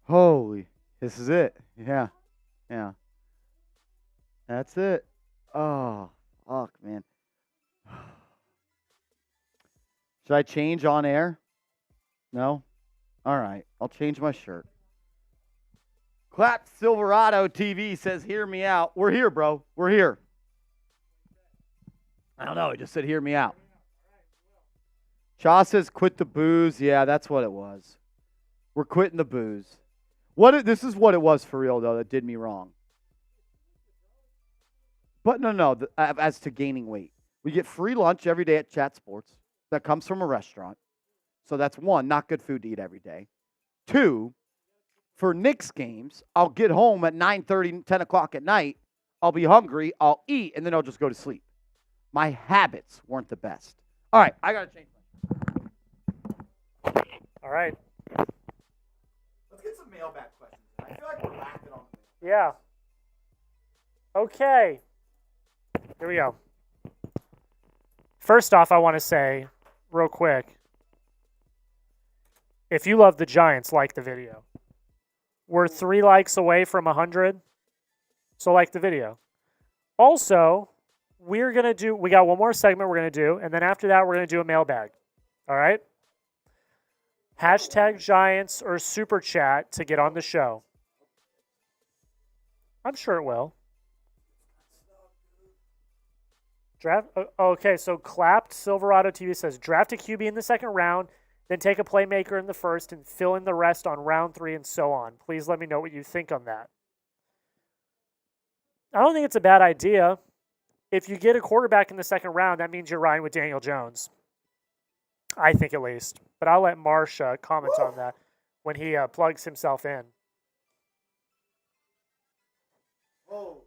Holy, this is it. Yeah. That's it. Oh, fuck, man. Should I change on air? No? All right. I'll change my shirt. Clap Silverado TV says, hear me out. We're here, bro. We're here. I don't know. He just said, hear me out. Shaw says, quit the booze. Yeah, that's what it was. We're quitting the booze. This is what it was for real, though, that did me wrong. But no. As to gaining weight. We get free lunch every day at Chat Sports. That comes from a restaurant. So that's 1, not good food to eat every day. 2, for Knicks games, I'll get home at 9:30, 10 o'clock at night. I'll be hungry, I'll eat, and then I'll just go to sleep. My habits weren't the best. All right, I got to change my. All right. Let's get some mailbag questions. I feel like we're lacking on them. Yeah. Okay. Here we go. First off, I want to say, real quick, if you love the Giants, like the video. We're 3 likes away from 100, so like the video. Also, we got one more segment we're going to do, and then after that, we're going to do a mailbag. All right? Hashtag Giants or Super Chat to get on the show. I'm sure it will. Okay, so Clapped Silverado TV says, draft a QB in the second round, then take a playmaker in the first and fill in the rest on round 3 and so on. Please let me know what you think on that. I don't think it's a bad idea. If you get a quarterback in the second round, that means you're riding with Daniel Jones. I think at least. But I'll let Marsha comment on that when he plugs himself in.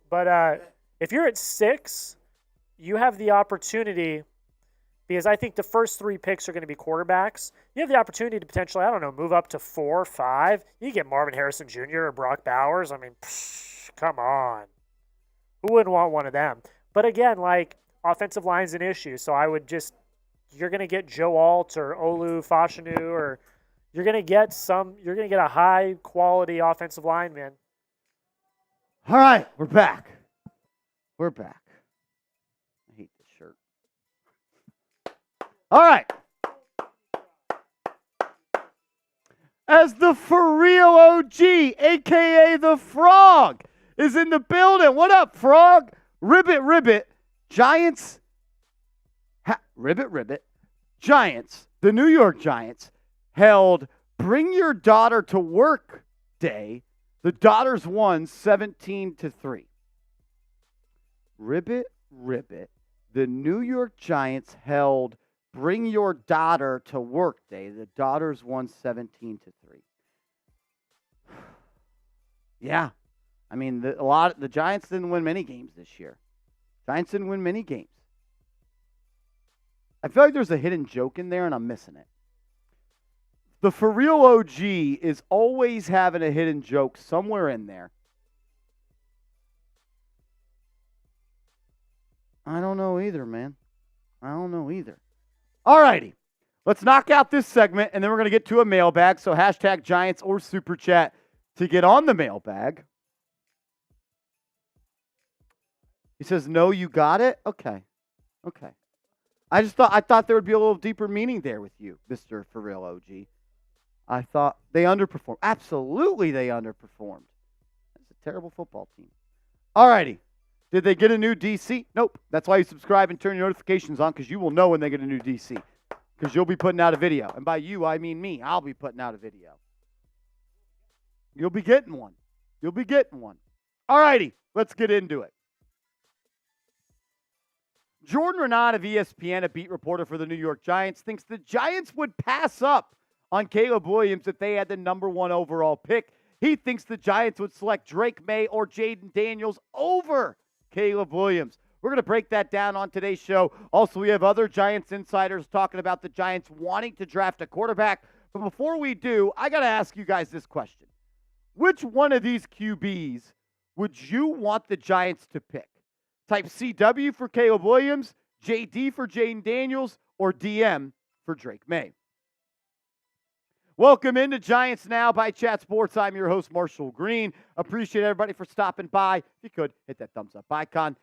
But if you're at 6, you have the opportunity, because I think the first 3 picks are going to be quarterbacks. You have the opportunity to potentially, move up to 4, 5. You get Marvin Harrison Jr. or Brock Bowers. I mean, come on. Who wouldn't want one of them? But again, offensive line's an issue, so I would just, you're going to get Joe Alt or Olu Fashanu, or you're going to get a high-quality offensive lineman. All right, we're back. I hate this shirt. All right. As the For Real OG, a.k.a. the Frog, is in the building. What up, Frog? Ribbit. Giants. Ribbit. Giants. The New York Giants held Bring Your Daughter to Work Day. The Daughters won 17-3. Ribbit. The New York Giants held Bring Your Daughter to Work Day. The Daughters won 17-3. Yeah. I mean, the Giants didn't win many games this year. I feel like there's a hidden joke in there, and I'm missing it. The For Real OG is always having a hidden joke somewhere in there. I don't know either, man. All righty. Let's knock out this segment, and then we're going to get to a mailbag. So hashtag Giants or Super Chat to get on the mailbag. He says, no, you got it? Okay. I thought there would be a little deeper meaning there with you, Mr. For Real OG. I thought they underperformed. Absolutely they underperformed. That's a terrible football team. All righty. Did they get a new DC? Nope. That's why you subscribe and turn your notifications on, because you will know when they get a new DC. Because you'll be putting out a video. And by you, I mean me. I'll be putting out a video. You'll be getting one. All righty. Let's get into it. Jordan Renard of ESPN, a beat reporter for the New York Giants, thinks the Giants would pass up on Caleb Williams if they had the number 1 overall pick. He thinks the Giants would select Drake Maye or Jayden Daniels over Caleb Williams. We're going to break that down on today's show. Also, we have other Giants insiders talking about the Giants wanting to draft a quarterback. But before we do, I got to ask you guys this question. Which one of these QBs would you want the Giants to pick? Type CW for Caleb Williams, JD for Jayden Daniels, or DM for Drake Maye. Welcome into Giants Now by Chat Sports. I'm your host, Marshall Green. Appreciate everybody for stopping by. If you could, hit that thumbs up icon.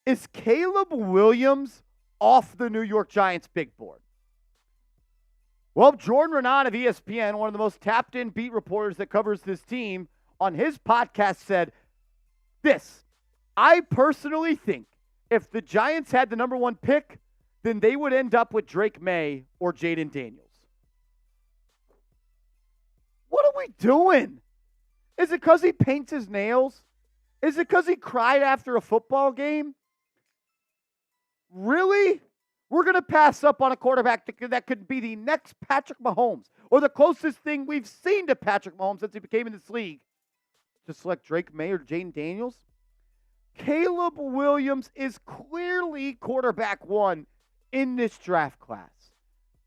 Is Caleb Williams off the New York Giants big board? Well, Jordan Renard of ESPN, one of the most tapped-in beat reporters that covers this team, on his podcast said this: I personally think if the Giants had the number 1 pick, then they would end up with Drake Maye or Jayden Daniels. What are we doing? Is it because he paints his nails? Is it because he cried after a football game? Really? We're going to pass up on a quarterback that could be the next Patrick Mahomes, or the closest thing we've seen to Patrick Mahomes since he became in this league, to select Drake Maye or Jayden Daniels? Caleb Williams is clearly quarterback one in this draft class.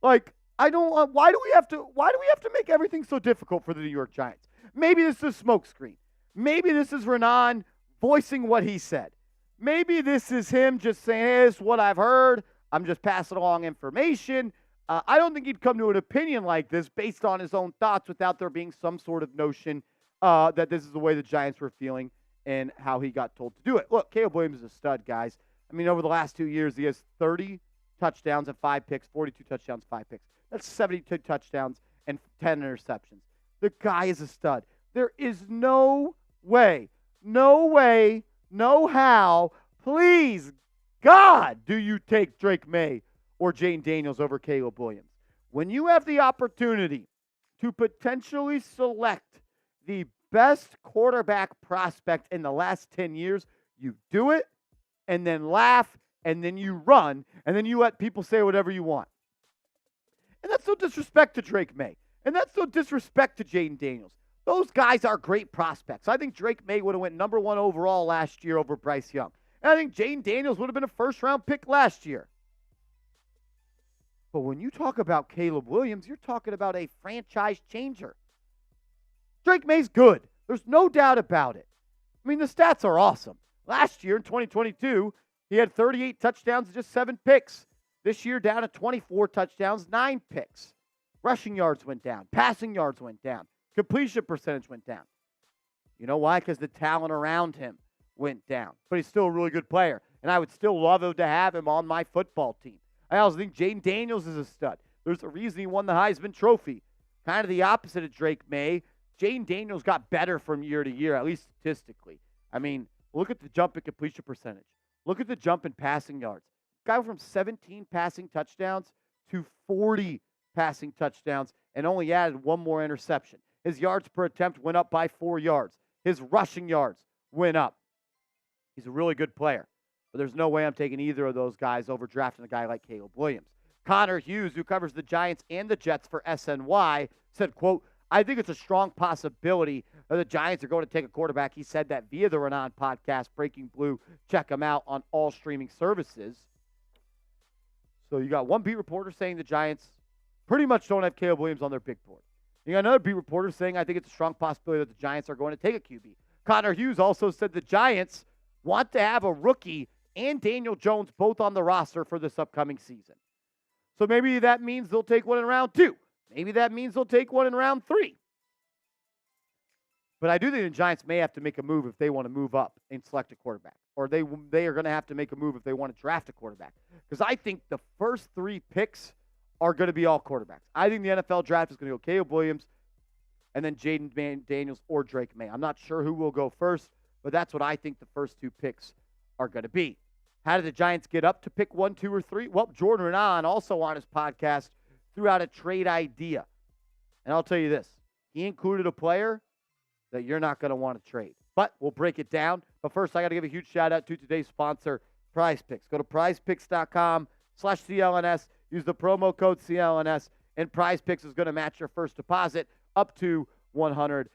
Like, I don't. Why do we have to make everything so difficult for the New York Giants? Maybe this is a smokescreen. Maybe this is Renan voicing what he said. Maybe this is him just saying, "Hey, this is what I've heard. I'm just passing along information." I don't think he'd come to an opinion like this based on his own thoughts without there being some sort of notion that this is the way the Giants were feeling and how he got told to do it. Look, Caleb Williams is a stud, guys. I mean, over the last 2 years, he has 30 touchdowns and 5 picks, 42 touchdowns, 5 picks. That's 72 touchdowns and 10 interceptions. The guy is a stud. There is no way, no how, please, God, do you take Drake Maye or Jayden Daniels over Caleb Williams? When you have the opportunity to potentially select the best quarterback prospect in the last 10 years, you do it and then laugh and then you run and then you let people say whatever you want. And that's no disrespect to Drake Maye. And that's no disrespect to Jayden Daniels. Those guys are great prospects. I think Drake Maye would have went number 1 overall last year over Bryce Young. And I think Jayden Daniels would have been a first-round pick last year. But when you talk about Caleb Williams, you're talking about a franchise changer. Drake Maye's good. There's no doubt about it. I mean, the stats are awesome. Last year in 2022, he had 38 touchdowns and just 7 picks. This year down to 24 touchdowns, 9 picks. Rushing yards went down. Passing yards went down. Completion percentage went down. You know why? Because the talent around him went down. But he's still a really good player. And I would still love to have him on my football team. I also think Jayden Daniels is a stud. There's a reason he won the Heisman Trophy. Kind of the opposite of Drake Maye. Jayden Daniels got better from year to year, at least statistically. I mean, look at the jump in completion percentage. Look at the jump in passing yards. Guy from 17 passing touchdowns to 40 passing touchdowns and only added 1 more interception. His yards per attempt went up by 4 yards. His rushing yards went up. He's a really good player. But there's no way I'm taking either of those guys over drafting a guy like Caleb Williams. Connor Hughes, who covers the Giants and the Jets for SNY, said, quote, "I think it's a strong possibility that the Giants are going to take a quarterback." He said that via the Renan podcast, Breaking Blue. Check him out on all streaming services. So you got one beat reporter saying the Giants pretty much don't have Caleb Williams on their big board. You got another beat reporter saying, I think it's a strong possibility that the Giants are going to take a QB. Connor Hughes also said the Giants want to have a rookie and Daniel Jones both on the roster for this upcoming season. So maybe that means they'll take one in round 2. Maybe that means they'll take one in round 3. But I do think the Giants may have to make a move if they want to move up and select a quarterback. Or they are going to have to make a move if they want to draft a quarterback. Because I think the first 3 picks are going to be all quarterbacks. I think the NFL draft is going to go Caleb Williams and then Jayden Daniels or Drake Maye. I'm not sure who will go first, but that's what I think the first 2 picks are going to be. How did the Giants get up to pick 1, 2, or 3? Well, Jordan Renan, also on his podcast, threw out a trade idea. And I'll tell you this. He included a player that you're not going to want to trade. But we'll break it down. But first, I got to give a huge shout-out to today's sponsor, Prize Picks. Go to prizepicks.com/CLNS. Use the promo code CLNS, and Prize Picks is going to match your first deposit up to $100.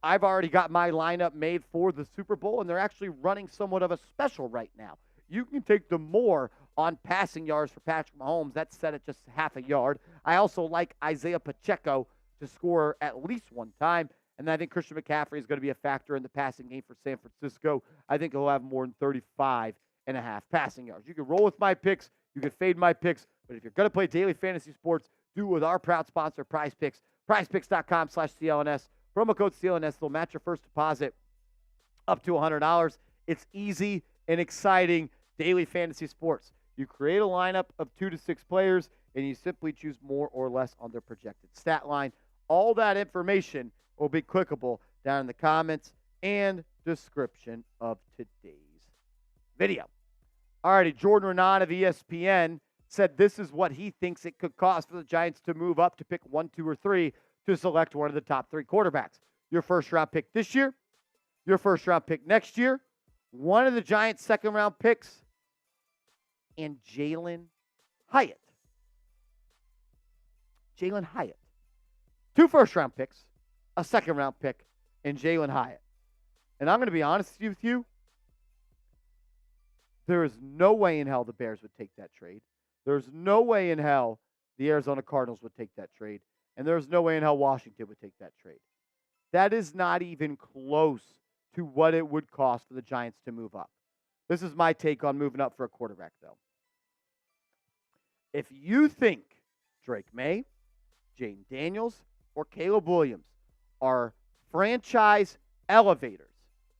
I've already got my lineup made for the Super Bowl, and they're actually running somewhat of a special right now. You can take the more on passing yards for Patrick Mahomes. That's set at just half a yard. I also like Isaiah Pacheco to score at least 1 time. And I think Christian McCaffrey is going to be a factor in the passing game for San Francisco. I think he'll have more than 35.5 passing yards. You can roll with my picks. You can fade my picks. But if you're going to play daily fantasy sports, do it with our proud sponsor, Prize Picks. PrizePicks.com/CLNS. Promo code CLNS. They'll match your first deposit up to $100. It's easy and exciting daily fantasy sports. You create a lineup of 2 to 6 players, and you simply choose more or less on their projected stat line. All that information will be clickable down in the comments and description of today's video. Alrighty, Jordan Renan of ESPN said this is what he thinks it could cost for the Giants to move up to pick 1, 2, or 3 to select one of the top 3 quarterbacks. Your first-round pick this year, your first-round pick next year, one of the Giants' second-round picks, and Jalin Hyatt. Jalin Hyatt. 2 first-round picks, a second-round pick, and Jalin Hyatt. And I'm going to be honest with you, There is no way in hell the Bears would take that trade. There's no way in hell the Arizona Cardinals would take that trade. And there's no way in hell Washington would take that trade. That is not even close to what it would cost for the Giants to move up. This is my take on moving up for a quarterback, though. If you think Drake Maye, Jayden Daniels, or Caleb Williams are franchise elevators,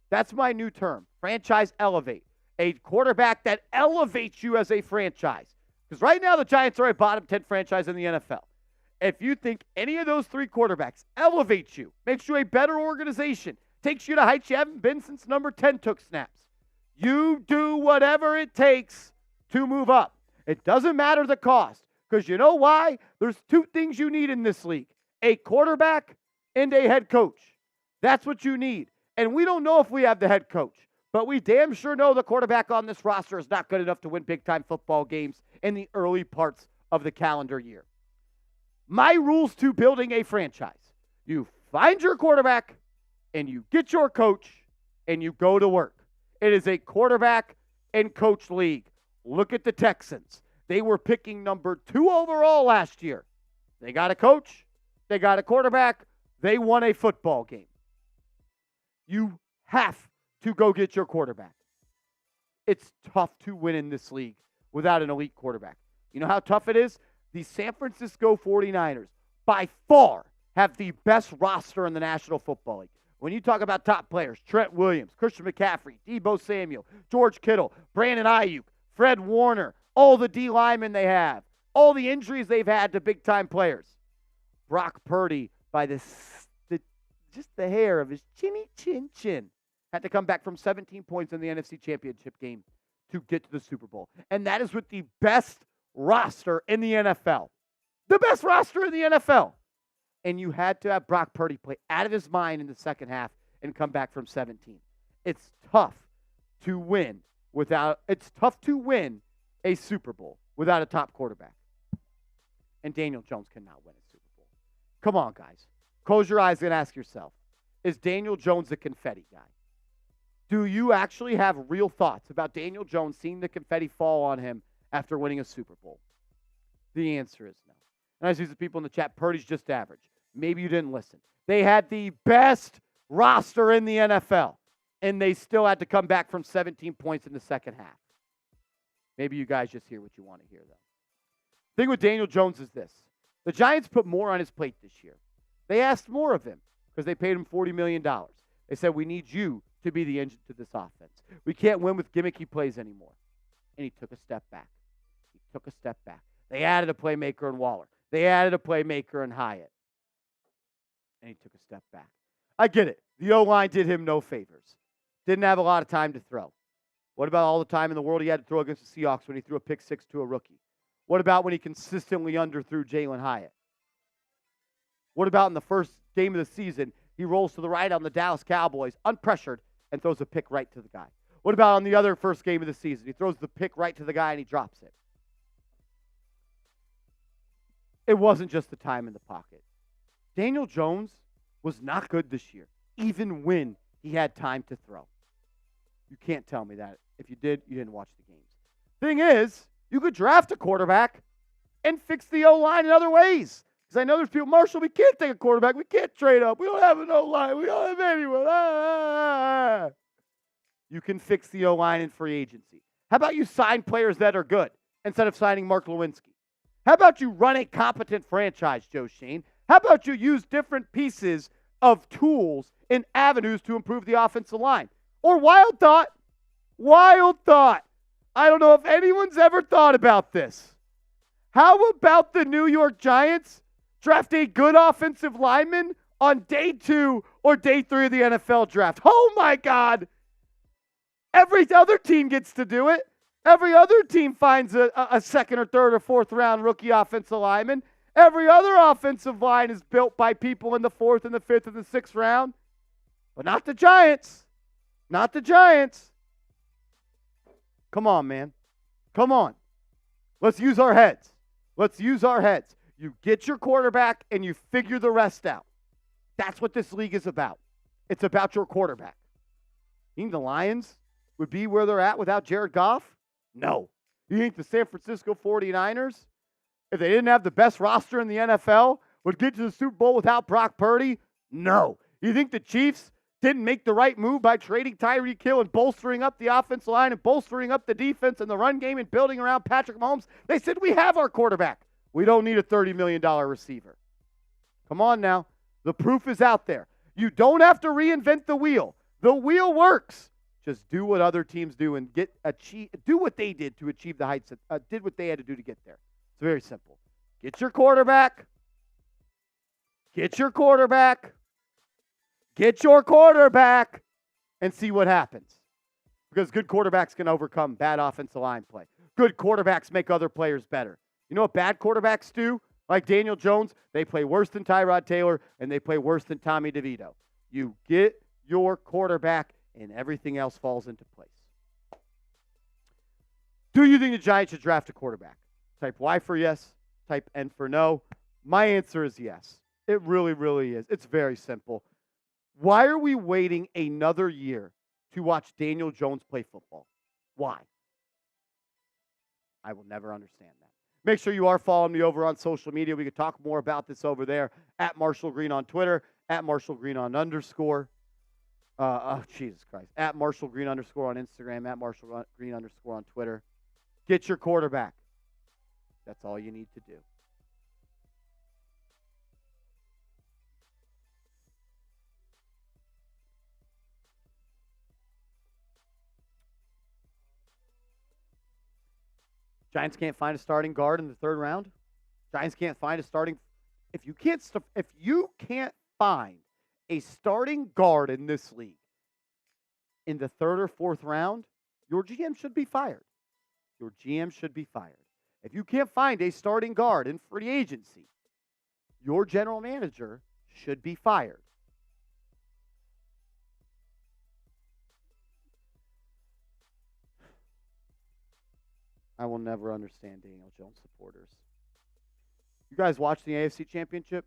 that's my new term, franchise elevate. A quarterback that elevates you as a franchise. Because right now the Giants are a bottom 10 franchise in the NFL. If you think any of those three quarterbacks elevates you, makes you a better organization, takes you to heights you haven't been since number 10 took snaps, you do whatever it takes to move up. It doesn't matter the cost. Because you know why? There's two things you need in this league. A quarterback and a head coach. That's what you need. And we don't know if we have the head coach. But we damn sure know the quarterback on this roster is not good enough to win big-time football games in the early parts of the calendar year. My rules to building a franchise. You find your quarterback, and you get your coach, and you go to work. It is a quarterback and coach league. Look at the Texans. They were picking number 2 overall last year. They got a coach. They got a quarterback. They won a football game. You have to go get your quarterback. It's tough to win in this league without an elite quarterback. You know how tough it is? The San Francisco 49ers, by far, have the best roster in the National Football League. When you talk about top players, Trent Williams, Christian McCaffrey, Deebo Samuel, George Kittle, Brandon Ayuk, Fred Warner, all the D linemen they have, all the injuries they've had to big-time players. Brock Purdy, by just the hair of his chinny chin, had to come back from 17 points in the NFC Championship game to get to the Super Bowl. And that is with the best roster in the NFL. The best roster in the NFL. And you had to have Brock Purdy play out of his mind in the second half and come back from 17. It's tough to win a Super Bowl without a top quarterback. And Daniel Jones cannot win a Super Bowl. Come on, guys. Close your eyes and ask yourself, is Daniel Jones a confetti guy? Do you actually have real thoughts about Daniel Jones seeing the confetti fall on him after winning a Super Bowl? The answer is no. And I see some people in the chat, Purdy's just average. Maybe you didn't listen. They had the best roster in the NFL, and they still had to come back from 17 points in the second half. Maybe you guys just hear what you want to hear, though. The thing with Daniel Jones is this. The Giants put more on his plate this year. They asked more of him because they paid him $40 million. They said, we need you to be the engine to this offense. We can't win with gimmicky plays anymore. And he took a step back. They added a playmaker in Waller. They added a playmaker in Hyatt. And he took a step back. I get it. The O-line did him no favors. Didn't have a lot of time to throw. What about all the time in the world he had to throw against the Seahawks when he threw a pick six to a rookie? What about when he consistently underthrew Jalen Hyatt? What about in the first game of the season, he rolls to the right on the Dallas Cowboys, unpressured, and throws a pick right to the guy? What about on the other first game of the season? He throws the pick right to the guy and he drops it. It wasn't just the time in the pocket. Daniel Jones was not good this year, even when he had time to throw. You can't tell me that. If you did, you didn't watch the games. Thing is, you could draft a quarterback and fix the O-line in other ways. Because I know there's people, Marshall, we can't take a quarterback. We can't trade up. We don't have an O-line. We don't have anyone. You can fix the O-line in free agency. How about you sign players that are good instead of signing Mark Glowinski? How about you run a competent franchise, Joe Schoen? How about you use different pieces of tools and avenues to improve the offensive line? Or wild thought. I don't know if anyone's ever thought about this. How about the New York Giants draft a good offensive lineman on day 2 or day 3 of the NFL draft? Oh, my God. Every other team gets to do it. Every other team finds a second or third or fourth round rookie offensive lineman. Every other offensive line is built by people in the 4th and the 5th and the 6th round. But not the Giants. Not the Giants. Come on, man. Come on. Let's use our heads. You get your quarterback and you figure the rest out. That's what this league is about. It's about your quarterback. You think the Lions would be where they're at without Jared Goff? No. You think the San Francisco 49ers, if they didn't have the best roster in the NFL, would get to the Super Bowl without Brock Purdy? No. You think the Chiefs didn't make the right move by trading Tyreek Hill and bolstering up the offensive line and bolstering up the defense and the run game and building around Patrick Mahomes? They said, we have our quarterback. We don't need a $30 million receiver. Come on now. The proof is out there. You don't have to reinvent the wheel. The wheel works. Just do what other teams do and do what they did to achieve the heights, did what they had to do to get there. It's very simple. Get your quarterback. Get your quarterback. Get your quarterback and see what happens. Because good quarterbacks can overcome bad offensive line play. Good quarterbacks make other players better. You know what bad quarterbacks do? Like Daniel Jones, they play worse than Tyrod Taylor, and they play worse than Tommy DeVito. You get your quarterback, and everything else falls into place. Do you think the Giants should draft a quarterback? Type Y for yes, type N for no. My answer is yes. It really, really is. It's very simple. Why are we waiting another year to watch Daniel Jones play football? Why? I will never understand that. Make sure you are following me over on social media. We could talk more about this over there at Marshall Green on Twitter, at Marshall Green on _. Jesus Christ. At Marshall Green _ on Instagram, at Marshall Green _ on Twitter. Get your quarterback. That's all you need to do. Giants can't find a starting guard in the third round. Giants can't find a starting. If you can't find a starting guard in this league in the third or fourth round, your GM should be fired. Your GM should be fired. If you can't find a starting guard in free agency, your general manager should be fired. I will never understand Daniel Jones supporters. You guys watch the AFC Championship?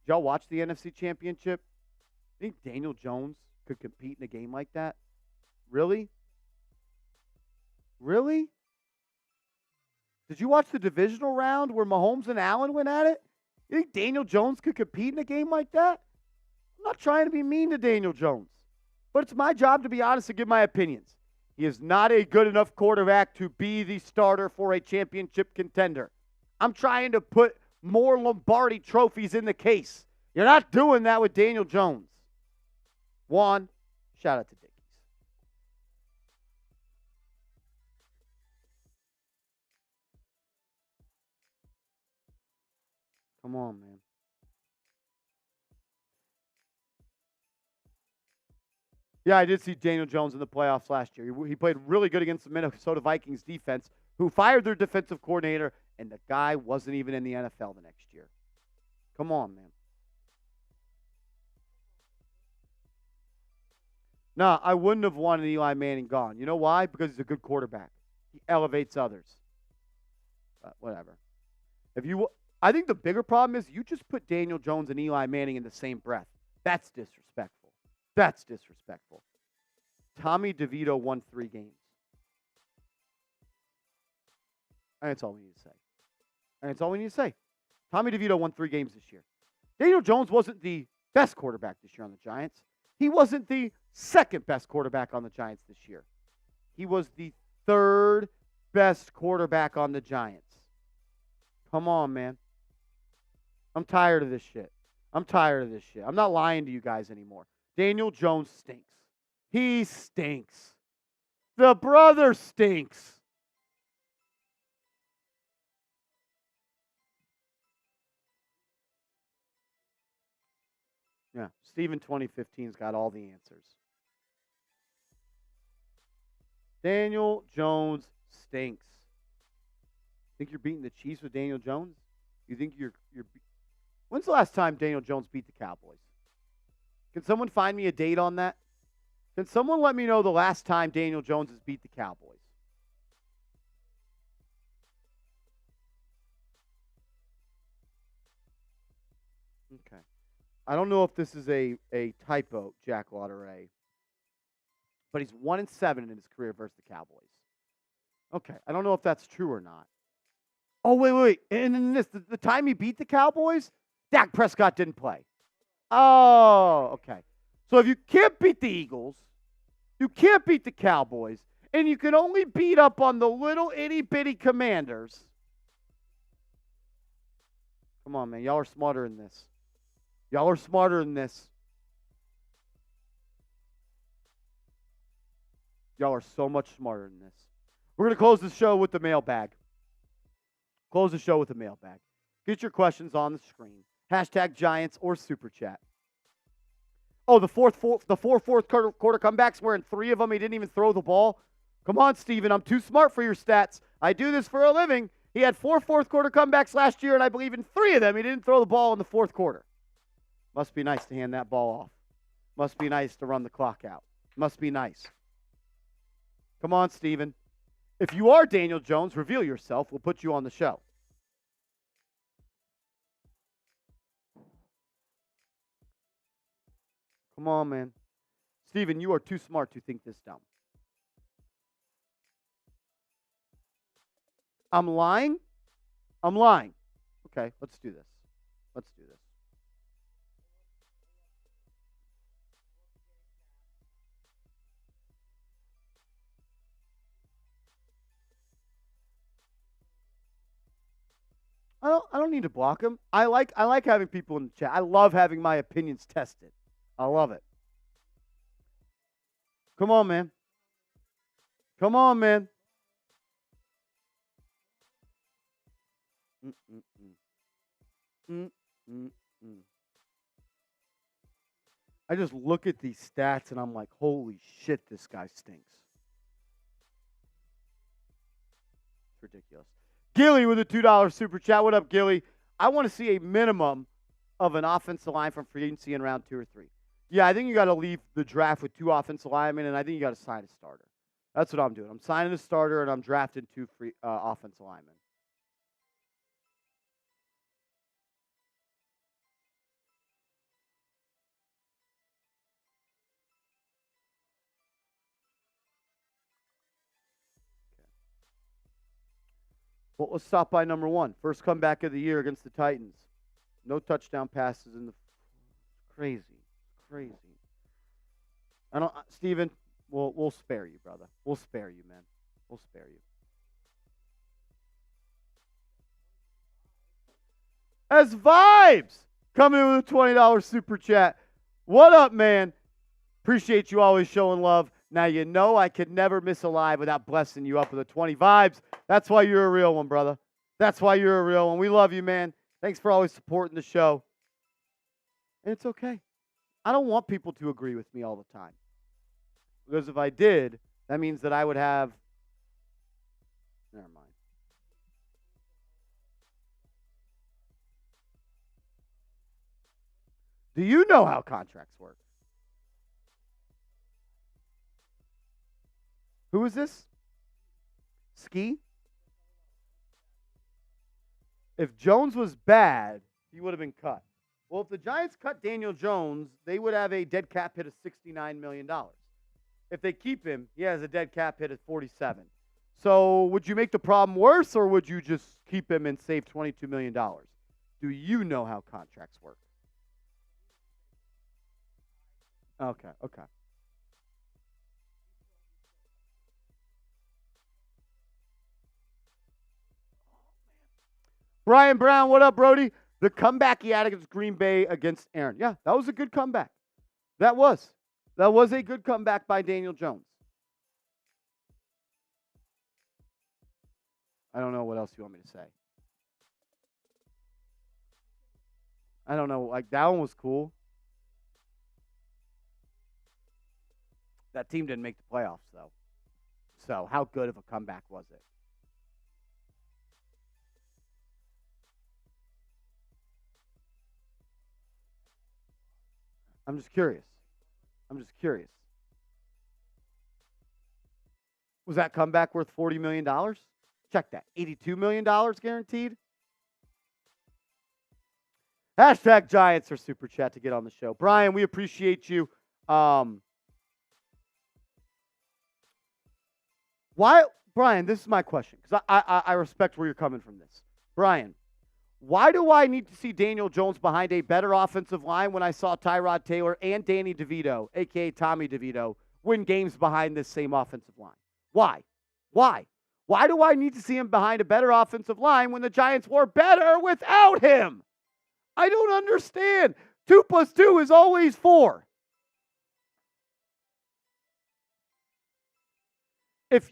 Did y'all watch the NFC Championship? Think Daniel Jones could compete in a game like that? Really? Really? Did you watch the divisional round where Mahomes and Allen went at it? You think Daniel Jones could compete in a game like that? I'm not trying to be mean to Daniel Jones, but it's my job to be honest and give my opinions. He is not a good enough quarterback to be the starter for a championship contender. I'm trying to put more Lombardi trophies in the case. You're not doing that with Daniel Jones. Juan, shout out to Dickies. Come on, man. Yeah, I did see Daniel Jones in the playoffs last year. He played really good against the Minnesota Vikings defense, who fired their defensive coordinator, and the guy wasn't even in the NFL the next year. Come on, man. No, I wouldn't have wanted Eli Manning gone. You know why? Because he's a good quarterback. He elevates others. But whatever. I think the bigger problem is you just put Daniel Jones and Eli Manning in the same breath. That's disrespectful. That's disrespectful. Tommy DeVito won 3 games. And that's all we need to say. And that's all we need to say. Tommy DeVito won 3 games this year. Daniel Jones wasn't the best quarterback this year on the Giants. He wasn't the second best quarterback on the Giants this year. He was the 3rd best quarterback on the Giants. Come on, man. I'm tired of this shit. I'm not lying to you guys anymore. Daniel Jones stinks. He stinks. The brother stinks. Yeah, Steven 2015's got all the answers. Daniel Jones stinks. Think you're beating the Chiefs with Daniel Jones? You think you're When's the last time Daniel Jones beat the Cowboys? Can someone find me a date on that? Can someone let me know the last time Daniel Jones has beat the Cowboys? Okay. I don't know if this is a typo, Jack Lauderay, but he's 1-7 in his career versus the Cowboys. Okay, I don't know if that's true or not. Oh, wait. And then the time he beat the Cowboys, Dak Prescott didn't play. Oh, okay. So if you can't beat the Eagles, you can't beat the Cowboys, and you can only beat up on the little itty-bitty Commanders. Come on, man. Y'all are smarter than this. Y'all are smarter than this. Y'all are so much smarter than this. We're going to close the show with the mailbag. Close the show with the mailbag. Get your questions on the screen. Hashtag Giants or Super Chat. Oh, the fourth quarter comebacks, where in 3 of them he didn't even throw the ball. Come on, Steven. I'm too smart for your stats. I do this for a living. He had 4 fourth quarter comebacks last year, and I believe in 3 of them he didn't throw the ball in the fourth quarter. Must be nice to hand that ball off. Must be nice to run the clock out. Must be nice. Come on, Steven. If you are Daniel Jones, reveal yourself. We'll put you on the show. Come on, man. Steven, you are too smart to think this dumb. I'm lying? I'm lying. Okay, let's do this. Let's do this. I don't need to block him. I like having people in the chat. I love having my opinions tested. I love it. Come on, man. Come on, man. I just look at these stats and I'm like, holy shit, this guy stinks. It's ridiculous. Gilly with a $2 super chat. What up, Gilly? I want to see a minimum of an offensive line from free agency in round 2 or 3. Yeah, I think you got to leave the draft with 2 offensive linemen, and I think you got to sign a starter. That's what I'm doing. I'm signing a starter, and I'm drafting 2 free offensive linemen. Okay. Well, let's stop by number 1. First comeback of the year against the Titans. No touchdown passes in the crazy. I don't, Steven, we'll spare you, brother. We'll spare you, man. We'll spare you. As Vibes coming in with a $20 super chat. What up, man? Appreciate you always showing love. Now you know I could never miss a live without blessing you up with a 20 Vibes. That's why you're a real one, brother. That's why you're a real one. We love you, man. Thanks for always supporting the show. And it's okay. I don't want people to agree with me all the time. Because if I did, that means that I would have... Never mind. Do you know how contracts work? Who is this? Ski? If Jones was bad, he would have been cut. Well, if the Giants cut Daniel Jones, they would have a dead cap hit of $69 million. If they keep him, he has a dead cap hit of $47. So would you make the problem worse, or would you just keep him and save $22 million? Do you know how contracts work? Okay. Brian Brown, what up, Brody? The comeback he had against Green Bay against Aaron. Yeah, that was a good comeback. That was a good comeback by Daniel Jones. I don't know what else you want me to say. I don't know. Like, that one was cool. That team didn't make the playoffs, though. So how good of a comeback was it? I'm just curious. Was that comeback worth $40 million? Check that. $82 million guaranteed? Hashtag Giants or Super Chat to get on the show. Brian, we appreciate you. Why, Brian, this is my question because I respect where you're coming from this. Brian, why do I need to see Daniel Jones behind a better offensive line when I saw Tyrod Taylor and Danny DeVito, a.k.a. Tommy DeVito, win games behind this same offensive line? Why? Why? Why do I need to see him behind a better offensive line when the Giants were better without him? I don't understand. 2 plus 2 is always 4. If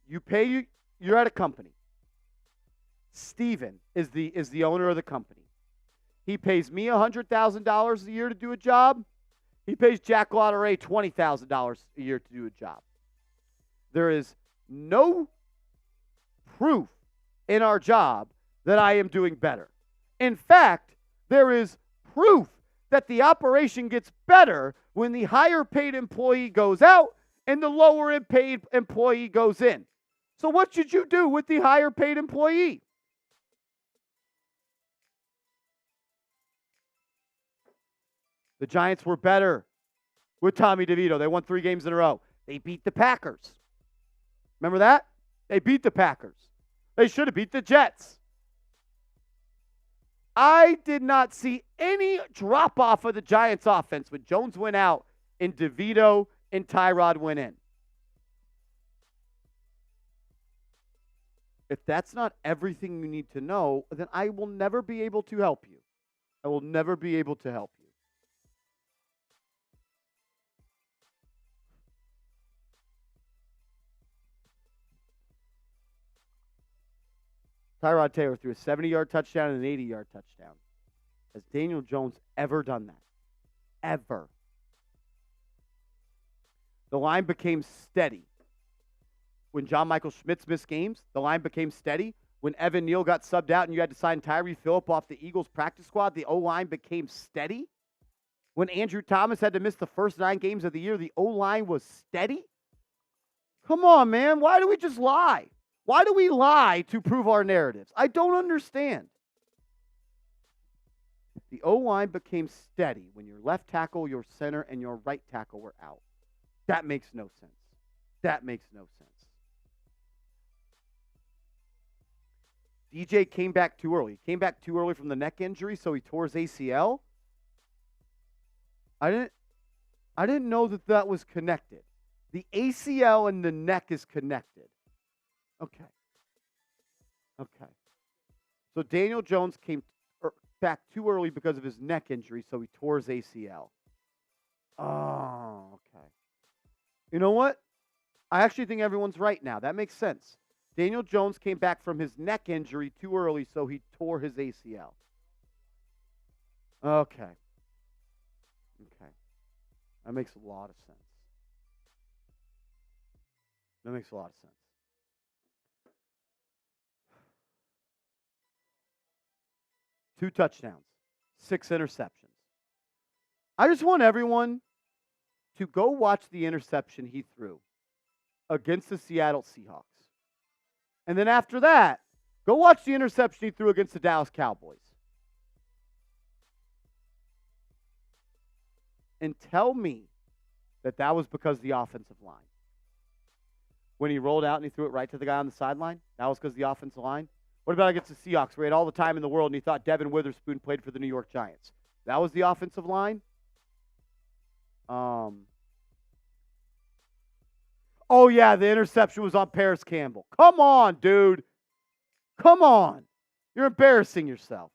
you're at a company. Steven is the owner of the company. He pays me $100,000 a year to do a job. He pays Jack Lotteray $20,000 a year to do a job. There is no proof in our job that I am doing better. In fact, there is proof that the operation gets better when the higher paid employee goes out and the lower paid employee goes in. So what should you do with the higher paid employee? The Giants were better with Tommy DeVito. They won 3 games in a row. They beat the Packers. Remember that? They beat the Packers. They should have beat the Jets. I did not see any drop-off of the Giants' offense when Jones went out and DeVito and Tyrod went in. If that's not everything you need to know, then I will never be able to help you. I will never be able to help you. Tyrod Taylor threw a 70-yard touchdown and an 80-yard touchdown. Has Daniel Jones ever done that? Ever. The line became steady. When John Michael Schmitz missed games, the line became steady. When Evan Neal got subbed out and you had to sign Tyree Phillip off the Eagles practice squad, the O-line became steady. When Andrew Thomas had to miss the first 9 games of the year, the O-line was steady. Come on, man. Why do we just lie? Why do we lie to prove our narratives? I don't understand. The O-line became steady when your left tackle, your center, and your right tackle were out. That makes no sense. That makes no sense. DJ came back too early. He came back too early from the neck injury, so he tore his ACL. I didn't know that was connected. The ACL and the neck is connected. Okay. So Daniel Jones came back too early because of his neck injury, so he tore his ACL. Oh, okay. You know what? I actually think everyone's right now. That makes sense. Daniel Jones came back from his neck injury too early, so he tore his ACL. Okay. That makes a lot of sense. 2 touchdowns, 6 interceptions. I just want everyone to go watch the interception he threw against the Seattle Seahawks. And then after that, go watch the interception he threw against the Dallas Cowboys. And tell me that was because of the offensive line. When he rolled out and he threw it right to the guy on the sideline, that was because of the offensive line. What about against the Seahawks, where he had all the time in the world and he thought Devin Witherspoon played for the New York Giants? That was the offensive line? Oh, yeah, the interception was on Paris Campbell. Come on, dude. Come on. You're embarrassing yourself.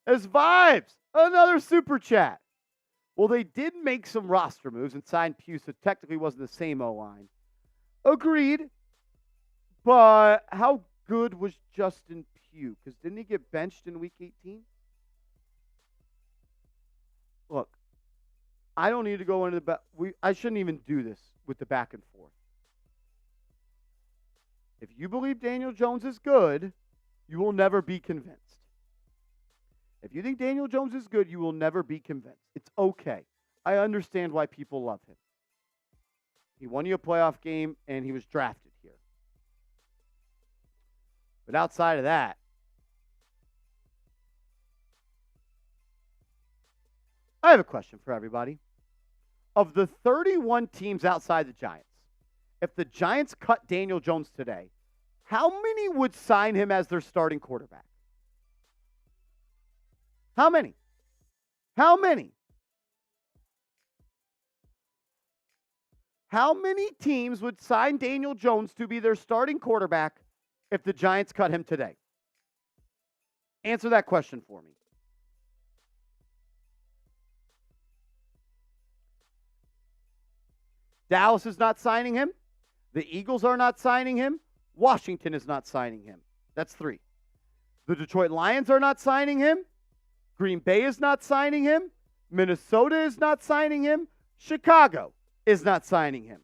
It's Vibes. Another super chat. Well, they did make some roster moves and signed Pugh, so technically wasn't the same O-line. Agreed. But how good was Justin Pugh? Because didn't he get benched in Week 18? Look, I don't need to go into the back. I shouldn't even do this with the back and forth. If you believe Daniel Jones is good, you will never be convinced. If you think Daniel Jones is good, you will never be convinced. It's okay. I understand why people love him. He won you a playoff game, and he was drafted here. But outside of that, I have a question for everybody. of the 31 teams outside the Giants, if the Giants cut Daniel Jones today, how many would sign him as their starting quarterback? How many? How many? How many teams would sign Daniel Jones to be their starting quarterback if the Giants cut him today? Answer that question for me. Dallas is not signing him. The Eagles are not signing him. Washington is not signing him. That's 3. The Detroit Lions are not signing him. Green Bay is not signing him. Minnesota is not signing him. Chicago is not signing him.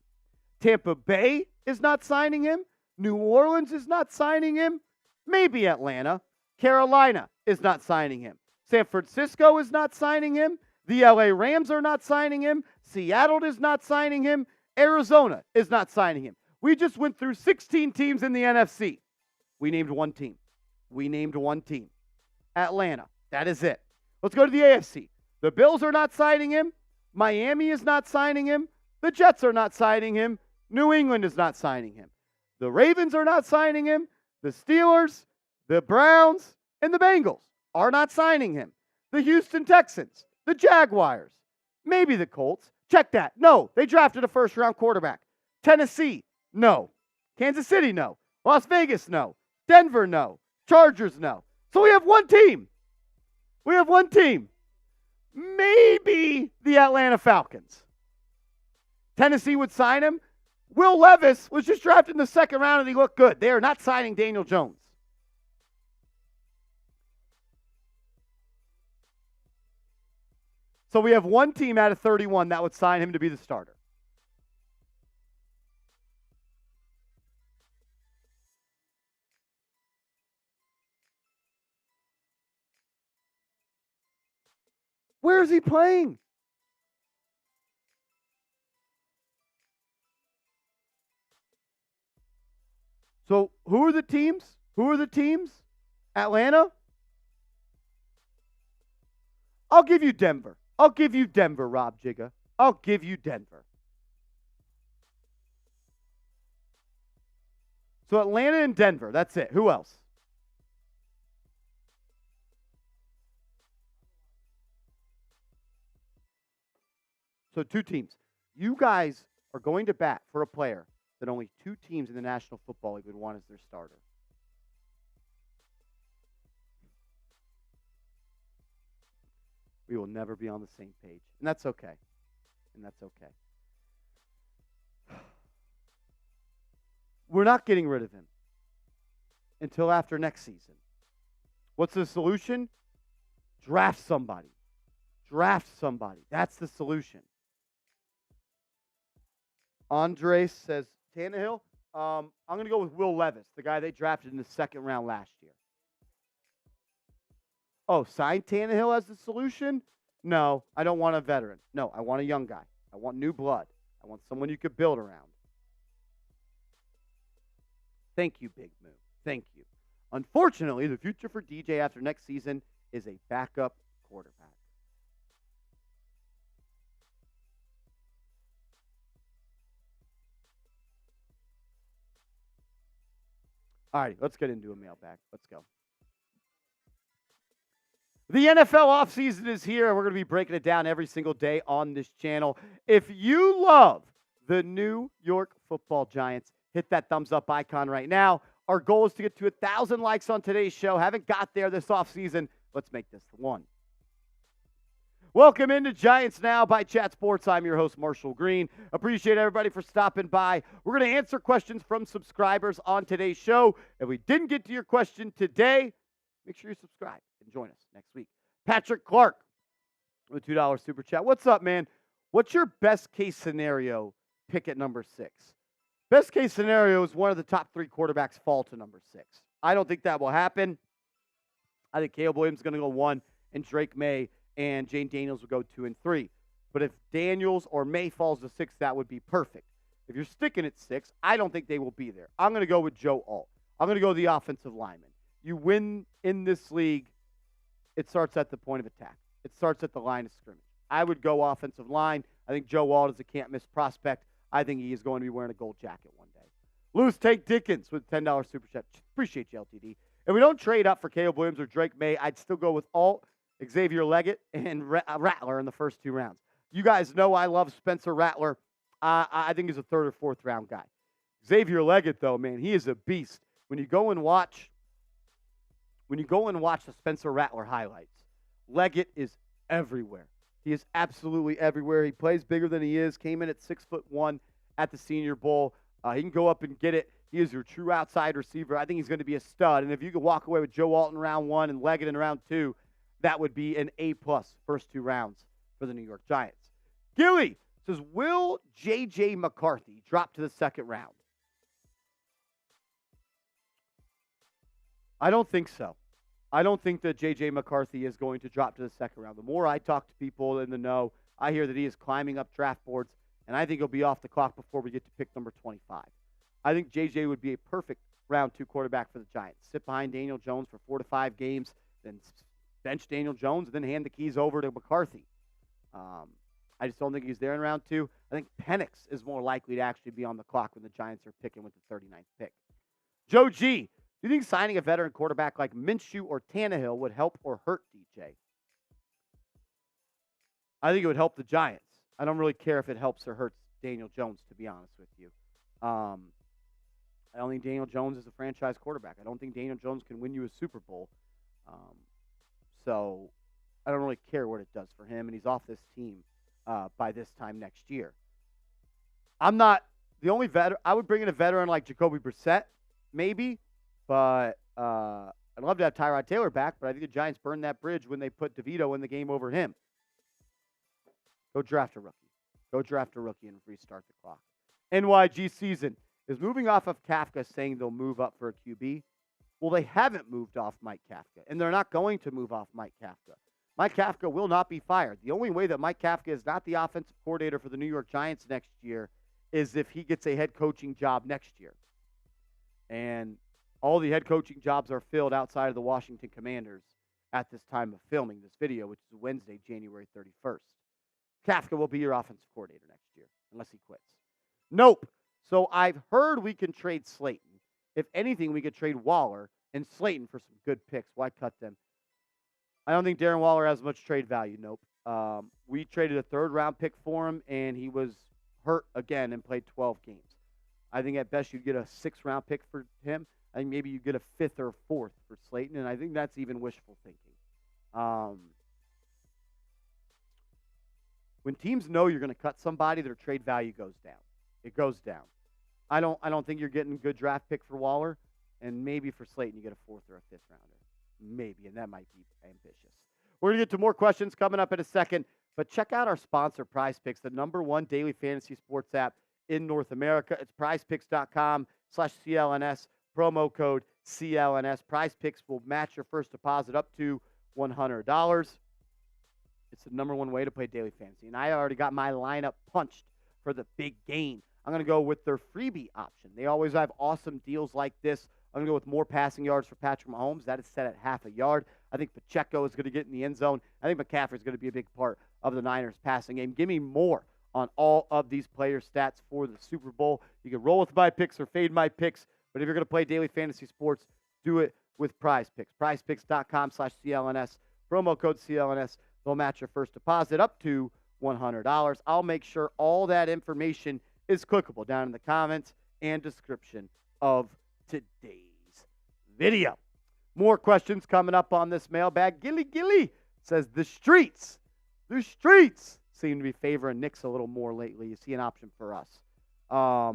Tampa Bay is not signing him. New Orleans is not signing him. Maybe Atlanta. Carolina is not signing him. San Francisco is not signing him. The LA Rams are not signing him. Seattle is not signing him. Arizona is not signing him. We just went through 16 teams in the NFC. We named one team. Atlanta. That is it. Let's go to the AFC. The Bills are not signing him. Miami is not signing him. The Jets are not signing him. New England is not signing him. The Ravens are not signing him. The Steelers, the Browns, and the Bengals are not signing him. The Houston Texans, the Jaguars, maybe the Colts. Check that. No, they drafted a first-round quarterback. Tennessee, no. Kansas City, no. Las Vegas, no. Denver, no. Chargers, no. So we have one team. Maybe the Atlanta Falcons. Tennessee would sign him. Will Levis was just drafted in the second round and he looked good. They are not signing Daniel Jones. So we have one team out of 31 that would sign him to be the starter. Where is he playing? So who are the teams? Atlanta? I'll give you Denver, Rob Jigga. I'll give you Denver. So Atlanta and Denver, that's it. Who else? So 2 teams. You guys are going to bat for a player that only 2 teams in the National Football League would want as their starter. We will never be on the same page. And that's okay. We're not getting rid of him until after next season. What's the solution? Draft somebody. That's the solution. Andres says, Tannehill? I'm going to go with Will Levis, the guy they drafted in the second round last year. Oh, sign Tannehill as the solution? No, I don't want a veteran. No, I want a young guy. I want new blood. I want someone you could build around. Thank you, Big Moo. Thank you. Unfortunately, the future for DJ after next season is a backup quarterback. All right, let's get into a mailbag. Let's go. The NFL offseason is here, and we're going to be breaking it down every single day on this channel. If you love the New York Football Giants, hit that thumbs up icon right now. Our goal is to get to 1,000 likes on today's show. Haven't got there this offseason. Let's make this one. Welcome into Giants Now by Chat Sports. I'm your host, Marshall Green. Appreciate everybody for stopping by. We're going to answer questions from subscribers on today's show. If we didn't get to your question today, make sure you subscribe and join us next week. Patrick Clark with $2 super chat. What's up, man? What's your best case scenario pick at number 6? Best case scenario is one of the top 3 quarterbacks fall to number 6. I don't think that will happen. I think Caleb Williams is going to go 1, and Drake Maye and Jayden Daniels will go 2 and 3. But if Daniels or Maye falls to 6, that would be perfect. If you're sticking at 6, I don't think they will be there. I'm going to go with Joe Alt. I'm going to go the offensive lineman. You win in this league, it starts at the point of attack. It starts at the line of scrimmage. I would go offensive line. I think Joe Walt is a can't-miss prospect. I think he is going to be wearing a gold jacket one day. Loose Take Dickens with $10 super chat. Appreciate you, LTD. If we don't trade up for Caleb Williams or Drake Maye, I'd still go with Alt, Xavier Leggett, and Rattler in the first 2 rounds. You guys know I love Spencer Rattler. I think he's a 3rd or 4th round guy. Xavier Leggett, though, man, he is a beast. When you go and watch the Spencer Rattler highlights, Leggett is everywhere. He is absolutely everywhere. He plays bigger than he is. Came in at 6'1" at the Senior Bowl. He can go up and get it. He is your true outside receiver. I think he's going to be a stud. And if you could walk away with Joe Walton in round 1 and Leggett in round 2, that would be an A+ first 2 rounds for the New York Giants. Gilly says, will JJ McCarthy drop to the 2nd round? I don't think so. I don't think that JJ McCarthy is going to drop to the 2nd round. The more I talk to people in the know, I hear that he is climbing up draft boards, and I think he'll be off the clock before we get to pick number 25. I think JJ would be a perfect round 2 quarterback for the Giants. Sit behind Daniel Jones for 4 to 5 games, then bench Daniel Jones, and then hand the keys over to McCarthy. I just don't think he's there in round 2. I think Penix is more likely to actually be on the clock when the Giants are picking with the 39th pick. Joe G, do you think signing a veteran quarterback like Minshew or Tannehill would help or hurt DJ? I think it would help the Giants. I don't really care if it helps or hurts Daniel Jones, to be honest with you. I don't think Daniel Jones is a franchise quarterback. I don't think Daniel Jones can win you a Super Bowl. So I don't really care what it does for him, and he's off this team by this time next year. I'm not the only veteran. I would bring in a veteran like Jacoby Brissett, maybe, but I'd love to have Tyrod Taylor back, but I think the Giants burned that bridge when they put DeVito in the game over him. Go draft a rookie. Go draft a rookie and restart the clock. NYG season is moving off of Kafka saying they'll move up for a QB. Well, they haven't moved off Mike Kafka, and they're not going to move off Mike Kafka. Mike Kafka will not be fired. The only way that Mike Kafka is not the offensive coordinator for the New York Giants next year is if he gets a head coaching job next year. And all the head coaching jobs are filled outside of the Washington Commanders at this time of filming this video, which is Wednesday, January 31st. Kafka will be your offensive coordinator next year, unless he quits. Nope. So I've heard we can trade Slayton. If anything, we could trade Waller and Slayton for some good picks. Why cut them? I don't think Darren Waller has much trade value. Nope. We traded a 3rd-round pick for him, and he was hurt again and played 12 games. I think at best you'd get a 6th-round pick for him. I think maybe you get a 5th or 4th for Slayton, and I think that's even wishful thinking. When teams know you're going to cut somebody, their trade value goes down. It goes down. I don't think you're getting a good draft pick for Waller, and maybe for Slayton you get a 4th or a 5th rounder. Maybe, and that might be ambitious. We're going to get to more questions coming up in a second, but check out our sponsor, Prize Picks, the #1 daily fantasy sports app in North America. It's prizepicks.com/CLNS, promo code CLNS. Prize Picks will match your first deposit up to $100. It's the #1 way to play daily fantasy, and I already got my lineup punched for the big game. I'm going to go with their freebie option. They always have awesome deals like this. I'm going to go with more passing yards for Patrick Mahomes. That is set at half a yard. I think Pacheco is going to get in the end zone. I think McCaffrey is going to be a big part of the Niners passing game. Give me more on all of these player stats for the Super Bowl. You can roll with my picks or fade my picks, but if you're going to play daily fantasy sports, do it with Prize Picks. PrizePicks.com/CLNS, promo code CLNS. They'll match your first deposit up to $100. I'll make sure all that information is clickable down in the comments and description of today's video. More questions coming up on this mailbag. Gilly says the streets seem to be favoring Knicks a little more lately. You see an option for us. I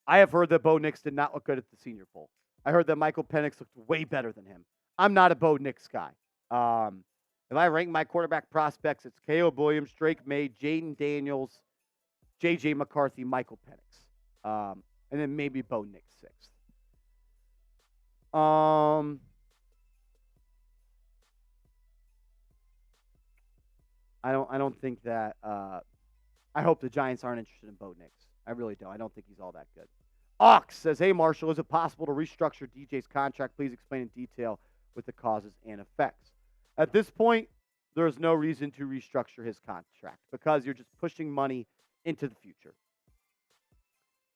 have heard that Bo Nix did not look good at the Senior Bowl. I heard that Michael Penix looked way better than him. I'm not a Bo Nix guy. If I rank my quarterback prospects, it's Caleb Williams, Drake Maye, Jayden Daniels, JJ McCarthy, Michael Penix. And then maybe Bo Nix 6th. I don't think that I hope the Giants aren't interested in Bo Nix. I really don't. I don't think he's all that good. Ox says, hey, Marshall, is it possible to restructure DJ's contract? Please explain in detail with the causes and effects. At this point, there's no reason to restructure his contract because you're just pushing money into the future.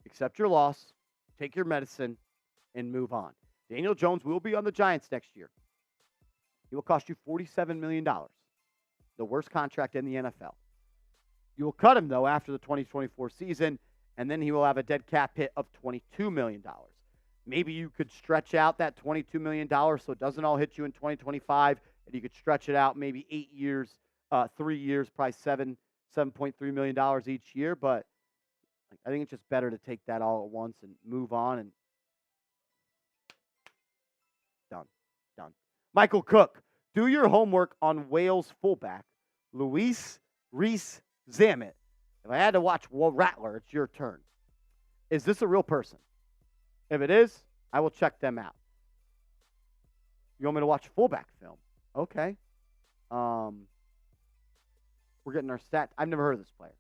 Accept your loss, take your medicine, and move on. Daniel Jones will be on the Giants next year. He will cost you $47 million, the worst contract in the NFL. You will cut him, though, after the 2024 season, and then he will have a dead cap hit of $22 million. Maybe you could stretch out that $22 million so it doesn't all hit you in 2025, and you could stretch it out maybe 8 years, 3 years, probably $7.3 million each year. But I think it's just better to take that all at once and move on and done. Michael Cook, do your homework on Wales fullback, Luis Reese Zammit. If I had to watch Rattler, it's your turn. Is this a real person? If it is, I will check them out. You want me to watch fullback film? Okay. We're getting our stats. I've never heard of this player.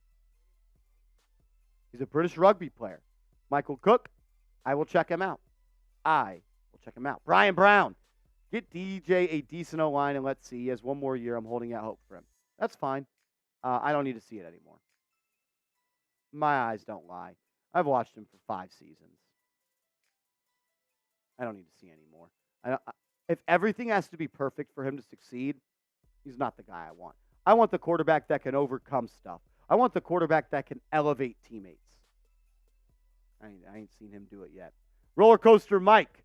He's a British rugby player. Michael Cook, I will check him out. Brian Brown, get DJ a decent O-line and let's see. He has one more year. I'm holding out hope for him. That's fine. I don't need to see it anymore. My eyes don't lie. I've watched him for 5 seasons. I don't need to see anymore. If everything has to be perfect for him to succeed, he's not the guy I want. I want the quarterback that can overcome stuff. I want the quarterback that can elevate teammates. I ain't seen him do it yet. Roller Coaster Mike,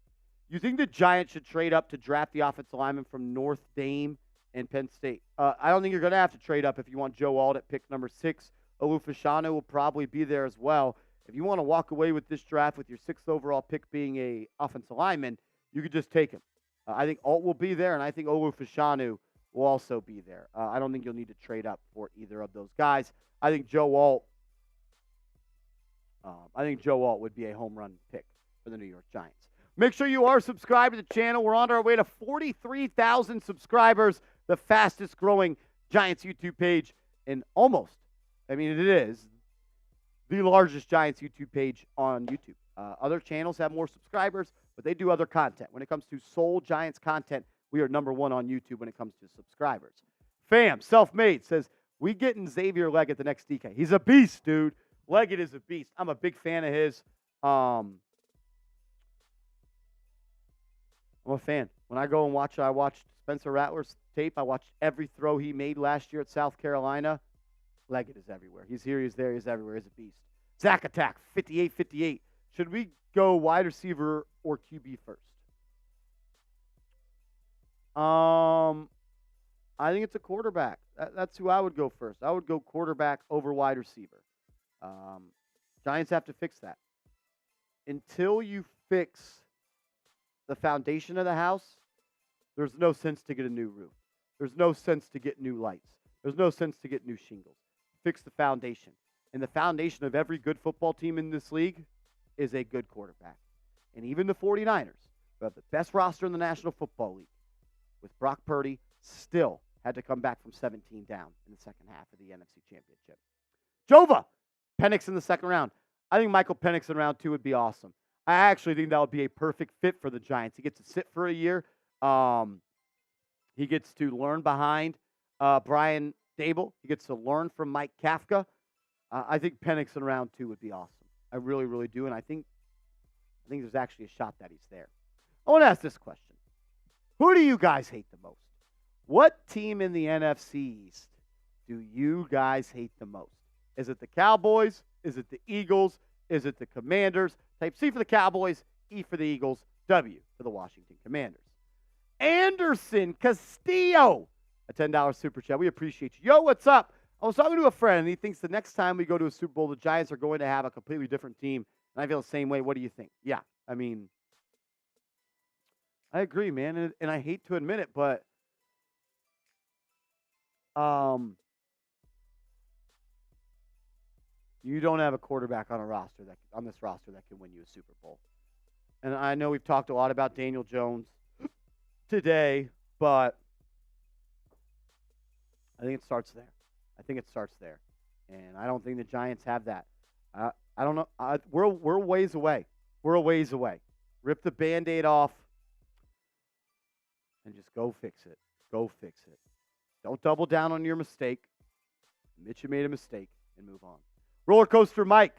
you think the Giants should trade up to draft the offensive lineman from North Dame and Penn State? I don't think you're going to have to trade up if you want Joe Alt at pick number 6. Olufashanu will probably be there as well. If you want to walk away with this draft with your 6th overall pick being a offensive lineman, you could just take him. I think Alt will be there, and I think Olufashanu will also be there. I don't think you'll need to trade up for either of those guys. I think Joe Alt would be a home run pick for the New York Giants. Make sure you are subscribed to the channel. We're on our way to 43,000 subscribers, the fastest growing Giants YouTube page in it is the largest Giants YouTube page on YouTube. Other channels have more subscribers, but they do other content. When it comes to sole Giants content, we are number 1 on YouTube when it comes to subscribers. Fam, self-made, says, we getting Xavier Leggett the next DK. He's a beast, dude. Leggett is a beast. I'm a big fan of his. I'm a fan. When I go and watch Spencer Rattler's tape. I watched every throw he made last year at South Carolina. Leggett is everywhere. He's here, he's there, he's everywhere. He's a beast. Zach Attack, 58-58. Should we go wide receiver or QB first? I think it's a quarterback. That's who I would go first. I would go quarterback over wide receiver. Giants have to fix that. Until you fix the foundation of the house, there's no sense to get a new roof. There's no sense to get new lights. There's no sense to get new shingles. Fix the foundation. And the foundation of every good football team in this league is a good quarterback. And even the 49ers, who have the best roster in the National Football League, with Brock Purdy, still had to come back from 17 down in the second half of the NFC Championship. Jova, Penix in the second round. I think Michael Penix in round 2 would be awesome. I actually think that would be a perfect fit for the Giants. He gets to sit for a year. He gets to learn behind Brian Daboll. He gets to learn from Mike Kafka. I think Penix in round 2 would be awesome. I really, really do. And I think there's actually a shot that he's there. I want to ask this question. Who do you guys hate the most? What team in the NFC East do you guys hate the most? Is it the Cowboys? Is it the Eagles? Is it the Commanders? Type C for the Cowboys, E for the Eagles, W for the Washington Commanders. Anderson Castillo, a $10 super chat. We appreciate you. Yo, what's up? I was talking to a friend, and he thinks the next time we go to a Super Bowl, the Giants are going to have a completely different team. And I feel the same way. What do you think? Yeah, I mean, I agree, man, and I hate to admit it, but you don't have a quarterback on this roster that can win you a Super Bowl. And I know we've talked a lot about Daniel Jones today, but I think it starts there. And I don't think the Giants have that. I don't know. We're a ways away. Rip the Band-Aid off and just go fix it. Don't double down on your mistake. Admit you made a mistake and move on. Roller Coaster Mike.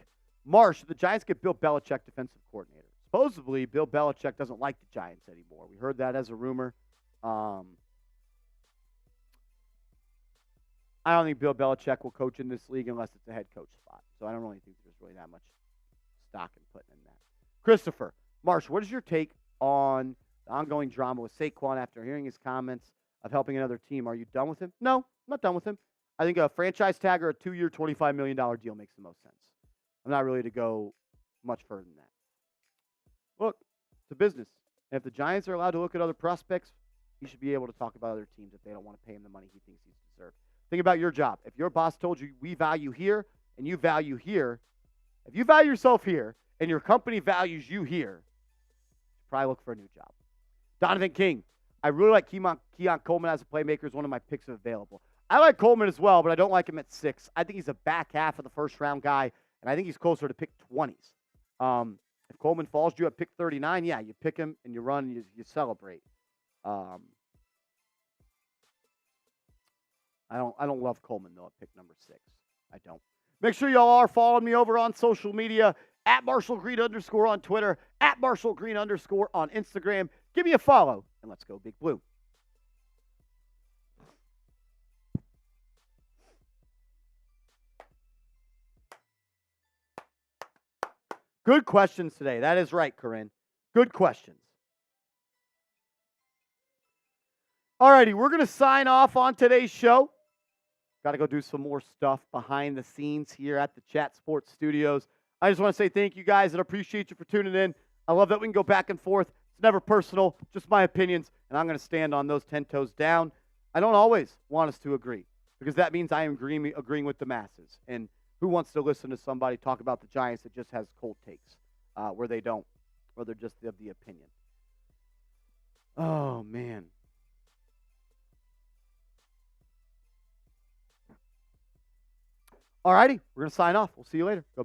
Marsh, the Giants get Bill Belichick defensive coordinator. Supposedly, Bill Belichick doesn't like the Giants anymore. We heard that as a rumor. I don't think Bill Belichick will coach in this league unless it's a head coach spot. So I don't really think there's really that much stock in putting in that. Christopher, Marsh, what is your take on the ongoing drama with Saquon after hearing his comments of helping another team? Are you done with him? No, I'm not done with him. I think a franchise tag or a 2-year, $25 million deal makes the most sense. I'm not really to go much further than that. Look, it's a business. And if the Giants are allowed to look at other prospects, he should be able to talk about other teams if they don't want to pay him the money he thinks he's deserved. Think about your job. If your boss told you we value here and you value here, if you value yourself here and your company values you here, probably look for a new job. Donovan King. I really like Keon Coleman as a playmaker. Is one of my picks available. I like Coleman as well, but I don't like him at 6. I think he's a back half of the first-round guy, and I think he's closer to pick 20s. If Coleman falls to you at pick 39, yeah, you pick him and you run and you celebrate. I don't love Coleman, though, at pick number 6. I don't. Make sure y'all are following me over on social media, at @MarshallGreen_ on Twitter, at @MarshallGreen_ on Instagram. Give me a follow, and let's go Big Blue. Good questions today. That is right, Corinne. Good questions. All righty, we're going to sign off on today's show. Got to go do some more stuff behind the scenes here at the Chat Sports Studios. I just want to say thank you guys and appreciate you for tuning in. I love that we can go back and forth. It's never personal, just my opinions, and I'm going to stand on those 10 toes down. I don't always want us to agree because that means I am agreeing with the masses. And who wants to listen to somebody talk about the Giants that just has cold takes where they don't, or they're just of the opinion? Oh, man. All righty, we're going to sign off. We'll see you later. Go Big